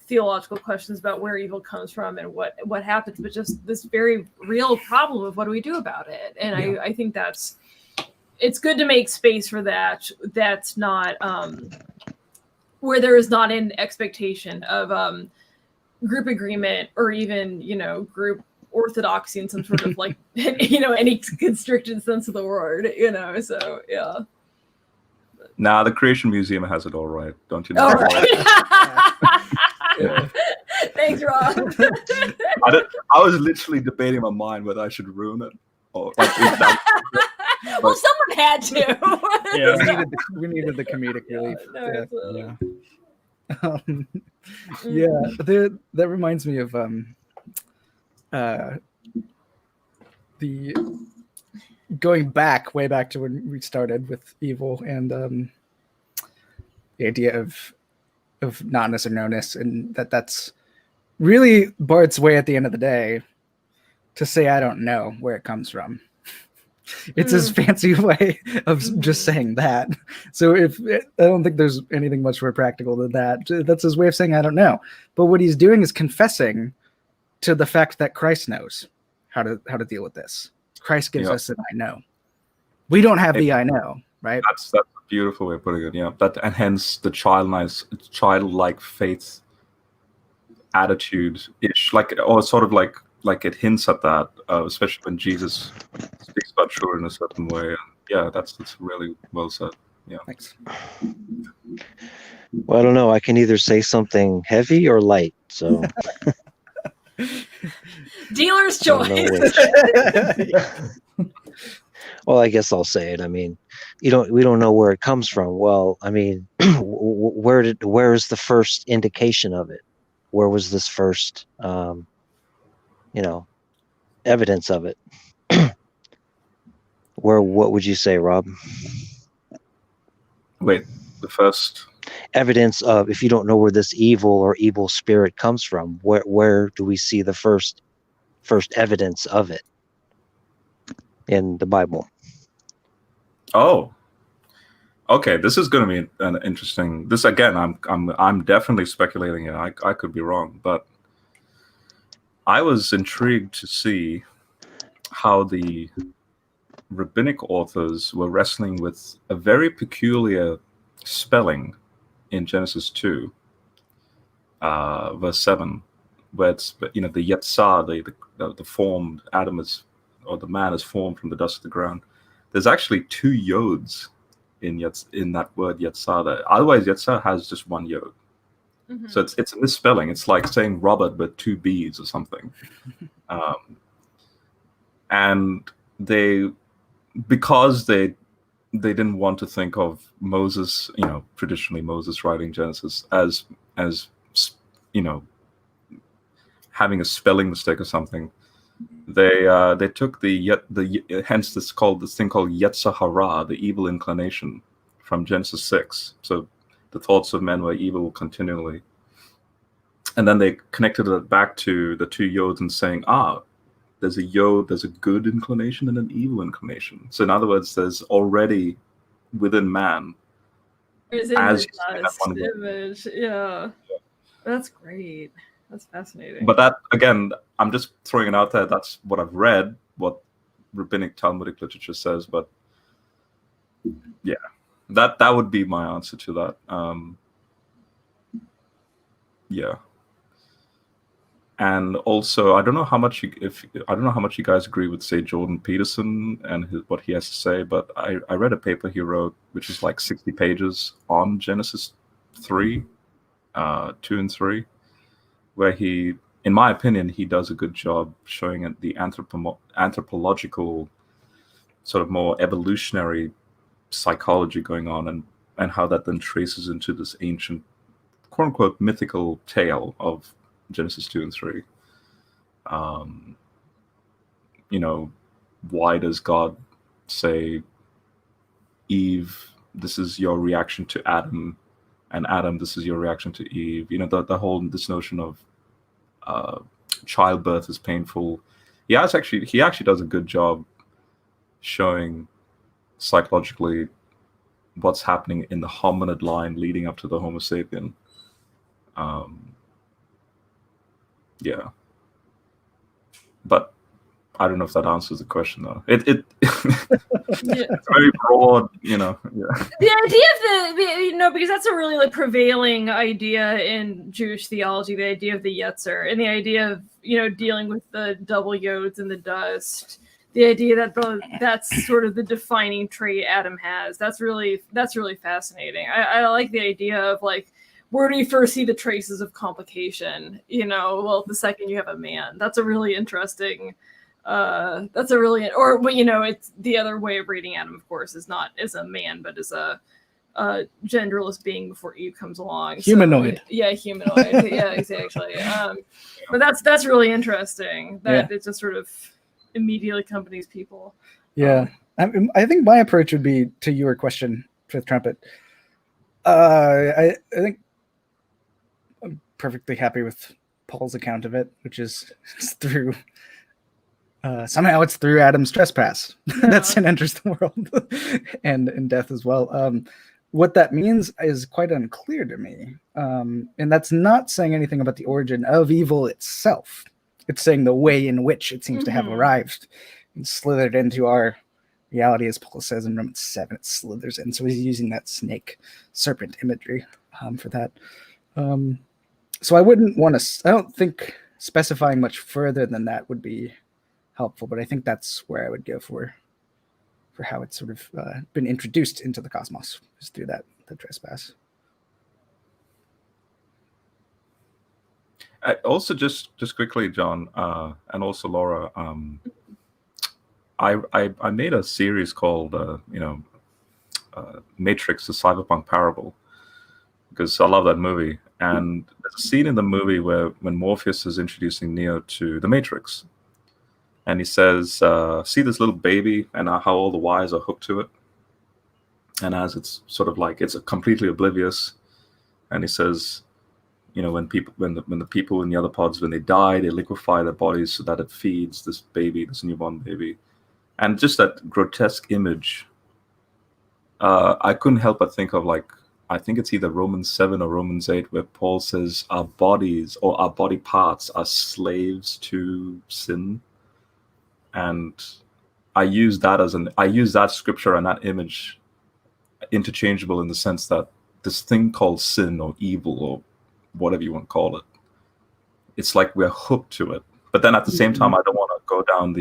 C: theological questions about where evil comes from and what happens, but just this very real problem of what do we do about it. And I think it's good to make space for that. That's not where there is not an expectation of group agreement or even, group orthodoxy in some sort of like, any constricted sense of the word, so yeah.
F: Nah, the Creation Museum has it all right, don't you know?
C: All right. Thanks, Rob.
F: I was literally debating in my mind whether I should ruin it or like.
C: Well, someone had to.
D: Yeah.
B: We needed the comedic relief.
C: No,
B: That reminds me of the going way back to when we started with evil and the idea of notness or no-ness, and that's really Bart's way at the end of the day to say I don't know where it comes from. It's his fancy way of just saying that. So I don't think there's anything much more practical than that. That's his way of saying I don't know. But what he's doing is confessing to the fact that Christ knows how to deal with this. Christ gives us an I know. We don't have the I know, right?
F: That's a beautiful way of putting it. Yeah, that and hence the childlike faith attitude ish, or sort of like it hints at that, especially when Jesus speaks about children in a certain way. And yeah, that's really well said. Yeah,
B: Thanks.
E: Well, I don't know. I can either say something heavy or light. So
C: dealer's
E: I don't know
C: choice.
E: which. Well, I guess I'll say it. I mean, we don't know where it comes from. Well, I mean, where is the first indication of it? Where was this first, evidence of it? What would you say, Rob?
F: Wait, the first
E: evidence of, if you don't know where this evil or evil spirit comes from, where do we see the first evidence of it in the Bible?
F: Oh, okay. This is going to be an interesting. This again, I'm definitely speculating here. I could be wrong, but I was intrigued to see how the rabbinic authors were wrestling with a very peculiar spelling in Genesis 2, verse 7, where it's the Yetzah, the formed Adam is, or the man is formed from the dust of the ground. There's actually 2 yods in that word Yetzah. Otherwise, Yetzah has just 1 yod. Mm-hmm. So it's a misspelling. It's like saying Robert but 2 B's or something. And because they didn't want to think of Moses, traditionally Moses writing Genesis as having a spelling mistake or something. They took hence this thing called Yetzer Hara, the evil inclination, from Genesis 6. So the thoughts of men were evil continually, and then they connected it back to the 2 yods and saying, there's a yod, there's a good inclination and an evil inclination. So in other words, there's already within man
C: as image. Yeah, that's great. That's fascinating.
F: But that, again, I'm just throwing it out there. That's what I've read, what rabbinic Talmudic literature says. But yeah, that would be my answer to that. Yeah. And also, I don't know how much you guys agree with, say, Jordan Peterson and what he has to say, but I read a paper he wrote, which is like 60 pages on Genesis 3, 2 and 3, where he, in my opinion, he does a good job showing the anthropological, sort of more evolutionary psychology going on, and how that then traces into this ancient, quote unquote, mythical tale of Genesis 2 and 3. Why does God say, Eve, this is your reaction to Adam, and Adam, this is your reaction to Eve? This notion of childbirth is painful. He actually does a good job showing psychologically what's happening in the hominid line leading up to the Homo sapien. Yeah, but I don't know if that answers the question though. It's very broad, Yeah.
C: The idea of because that's a really like prevailing idea in Jewish theology, the idea of the Yetzer, and the idea of dealing with the double yods and the dust. The idea that that's sort of the defining trait Adam has. That's really fascinating. I like the idea of like, where do you first see the traces of complication? Well, the second you have a man. That's a really interesting. It's the other way of reading Adam, of course, is not as a man, but as a genderless being before Eve comes along.
B: Humanoid.
C: Yeah, humanoid. Yeah, exactly. But that's really interesting. That it just sort of immediately accompanies people.
B: Yeah, I think my approach would be to your question, Fifth Trumpet. I think I'm perfectly happy with Paul's account of it, which is through somehow it's through Adam's trespass that sin enters the world and in death as well. What that means is quite unclear to me, and that's not saying anything about the origin of evil itself. It's saying the way in which it seems to have arrived and slithered into our reality, as Paul says in Romans 7. It slithers in, so he's using that snake serpent imagery for that. So I don't think specifying much further than that would be helpful, but I think that's where I would go for how it's sort of been introduced into the cosmos, is through the trespass.
F: Also, just quickly, John, and also Laura, I made a series called Matrix: The Cyberpunk Parable, because I love that movie. And there's a scene in the movie when Morpheus is introducing Neo to the Matrix, and he says, "See this little baby, and how all the wires are hooked to it, and as it's sort of like it's completely oblivious." And he says, when the people in the other pods, when they die, they liquefy their bodies so that it feeds this baby, this newborn baby. And just that grotesque image, I couldn't help but think of, like, I think it's either Romans 7 or Romans 8, where Paul says our bodies or our body parts are slaves to sin. And I use that scripture and that image interchangeable in the sense that this thing called sin or evil or whatever you want to call it, it's like we're hooked to it. But then at the same time, I don't want to go down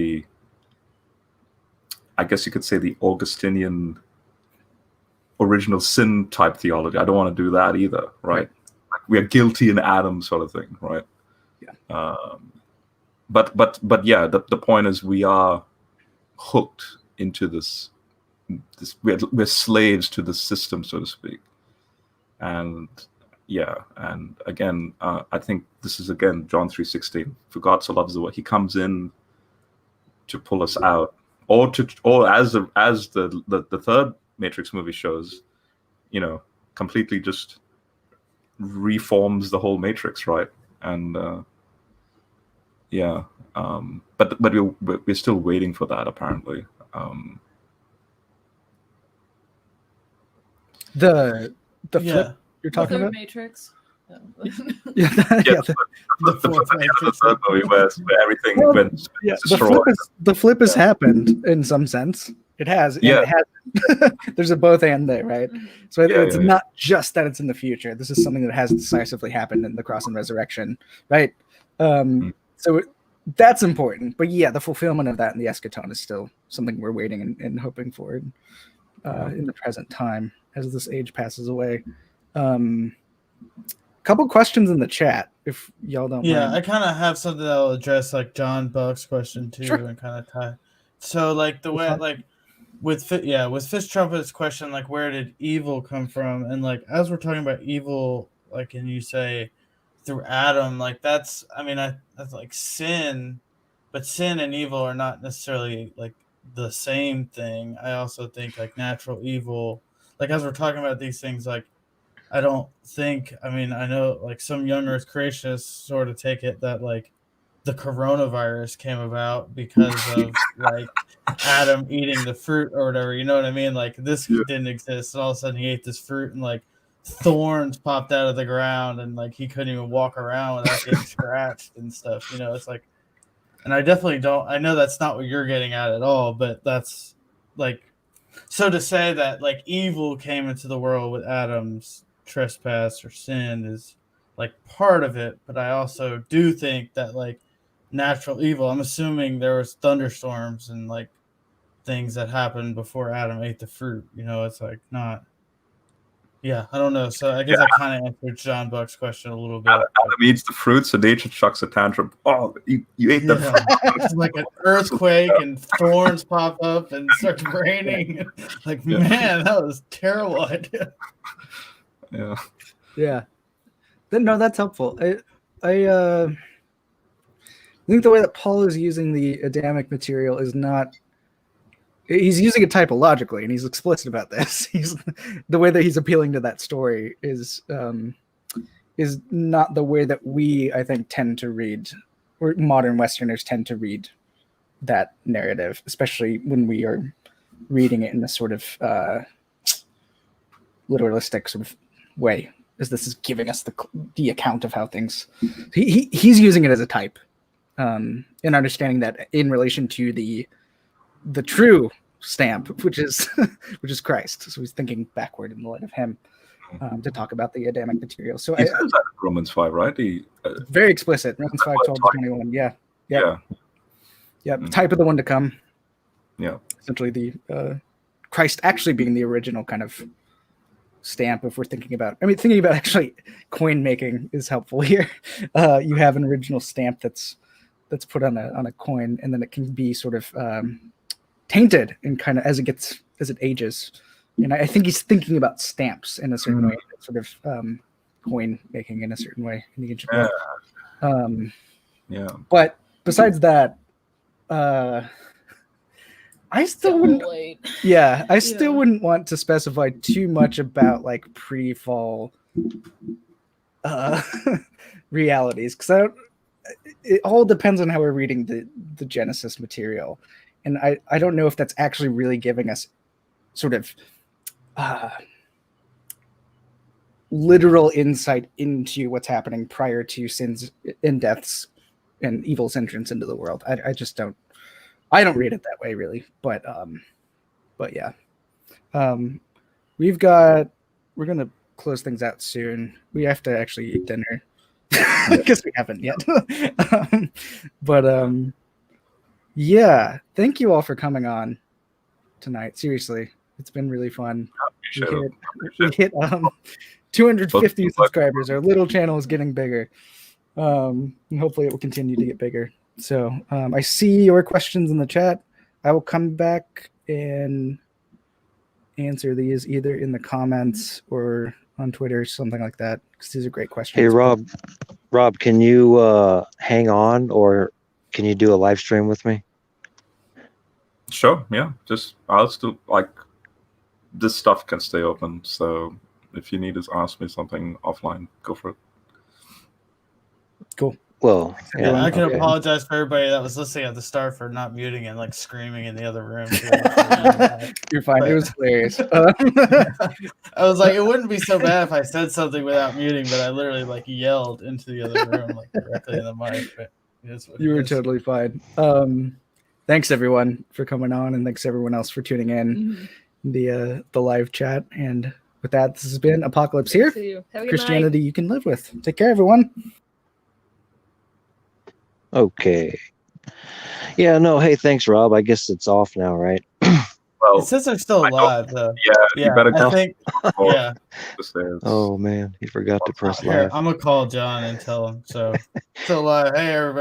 F: I guess you could say the Augustinian original sin type theology. I don't want to do that either, right? Like we are guilty in Adam sort of thing, right?
B: Yeah.
F: But yeah, the point is we are hooked into this we're slaves to the system, so to speak. And yeah, and again, I think this is again John 3:16. For God so loves the world, He comes in to pull us out, or as the third Matrix movie shows, completely just reforms the whole Matrix, right? And but we're still waiting for that apparently.
B: The flip you're talking about?
C: Matrix. No.
F: The third movie where everything went destroyed.
B: The flip has happened in some sense. It has.
F: Yeah.
B: It has. There's a both and there, right? So it's not just that it's in the future. This is something that has decisively happened in the cross and resurrection, right? So that's important. But yeah, the fulfillment of that in the eschaton is still something we're waiting and hoping for in the present time as this age passes away. Couple questions in the chat, if y'all don't
D: Yeah,
B: mind.
D: I kind of have something that'll address like John Buck's question too,
B: Sure.
D: and kind of tie. So like the way like with Fish Trumpet's question, like where did evil come from? And like as we're talking about evil, like and you say through Adam, like that's that's like sin, but sin and evil are not necessarily like the same thing. I also think like natural evil, like as we're talking about these things, like I don't think, I know like some young earth creationists sort of take it that like the coronavirus came about because of like Adam eating the fruit or whatever, you know what I mean? Like this didn't exist, and all of a sudden he ate this fruit and like thorns popped out of the ground and like he couldn't even walk around without getting scratched and stuff, you know. It's like, and I definitely don't, I know that's not what you're getting at all, but that's like, so to say that like evil came into the world with Adam's trespass or sin is like part of it, but I also do think that like natural evil, I'm assuming there was thunderstorms and like things that happened before Adam ate the fruit, you know. It's like not, I don't know. So I guess I kind of answered John Buck's question a little bit.
F: Adam eats the fruit, so nature chucks a tantrum. Oh, you ate the fruit.
D: It's like an earthquake and thorns pop up and starts raining. Like, man, that was a terrible idea.
B: Yeah. No, that's helpful. I think the way that Paul is using the Adamic material is not. He's using it typologically, and he's explicit about this. The way that he's appealing to that story is not the way that we, I think, tend to read, or modern Westerners tend to read that narrative, especially when we are reading it in a sort of literalistic sort of way, as this is giving us the account of how things. He's using it as a type, and understanding that in relation to the true stamp, which is Christ. So he's thinking backward in the light of him to talk about the Adamic material. So
F: he says that in Romans 5, right?
B: Very explicit. Romans 5, 12-21. Yeah. The type of the one to come.
F: Yeah.
B: Essentially the Christ actually being the original kind of stamp. If we're thinking about actually coin making is helpful here. You have an original stamp that's put on a coin, and then it can be sort of tainted and kind of as it ages. And I think he's thinking about stamps in a certain way, sort of coin making in a certain way in the ancient world. But besides that, I still wouldn't. I still wouldn't want to specify too much about like pre-fall realities, because it all depends on how we're reading the Genesis material, and I don't know if that's actually really giving us sort of literal insight into what's happening prior to sins and deaths and evil's entrance into the world. I just don't. I don't read it that way, really. But yeah, we're gonna close things out soon. We have to actually eat dinner because we haven't yet. Yeah, thank you all for coming on tonight. Seriously, it's been really fun. We hit 250 subscribers. Our little channel is getting bigger. And hopefully it will continue to get bigger. So I see your questions in the chat. I will come back and answer these either in the comments or on Twitter, something like that, because these are great questions.
E: Hey, Rob, can you hang on, or can you do a live stream with me?
F: Sure, yeah. I'll still, like, this stuff can stay open, so if you need to ask me something offline, go for it.
B: Cool.
E: Well,
D: yeah, I can apologize for everybody that was listening at the start for not muting and like screaming in the other room.
B: You're fine. It was hilarious.
D: I was like, it wouldn't be so bad if I said something without muting, but I literally like yelled into the other room, like directly in the mic. But
B: you were totally fine. Thanks everyone for coming on, and thanks everyone else for tuning in the live chat. And with that, this has been Apocalypse Here.
C: See you. Have a good
B: Christianity
C: night.
B: you can live with. Take care, everyone.
E: Okay. Yeah, no, hey, thanks, Rob. I guess it's off now, right?
F: Well,
D: It says they're still
F: I don't-
D: alive, though.
F: yeah, you better
D: I
F: go
D: think.
F: for
D: Yeah.
F: the stairs.
E: Oh man, he forgot to press
D: Here,
E: live.
D: I'm gonna call John and tell him. So, still alive. Hey, everybody.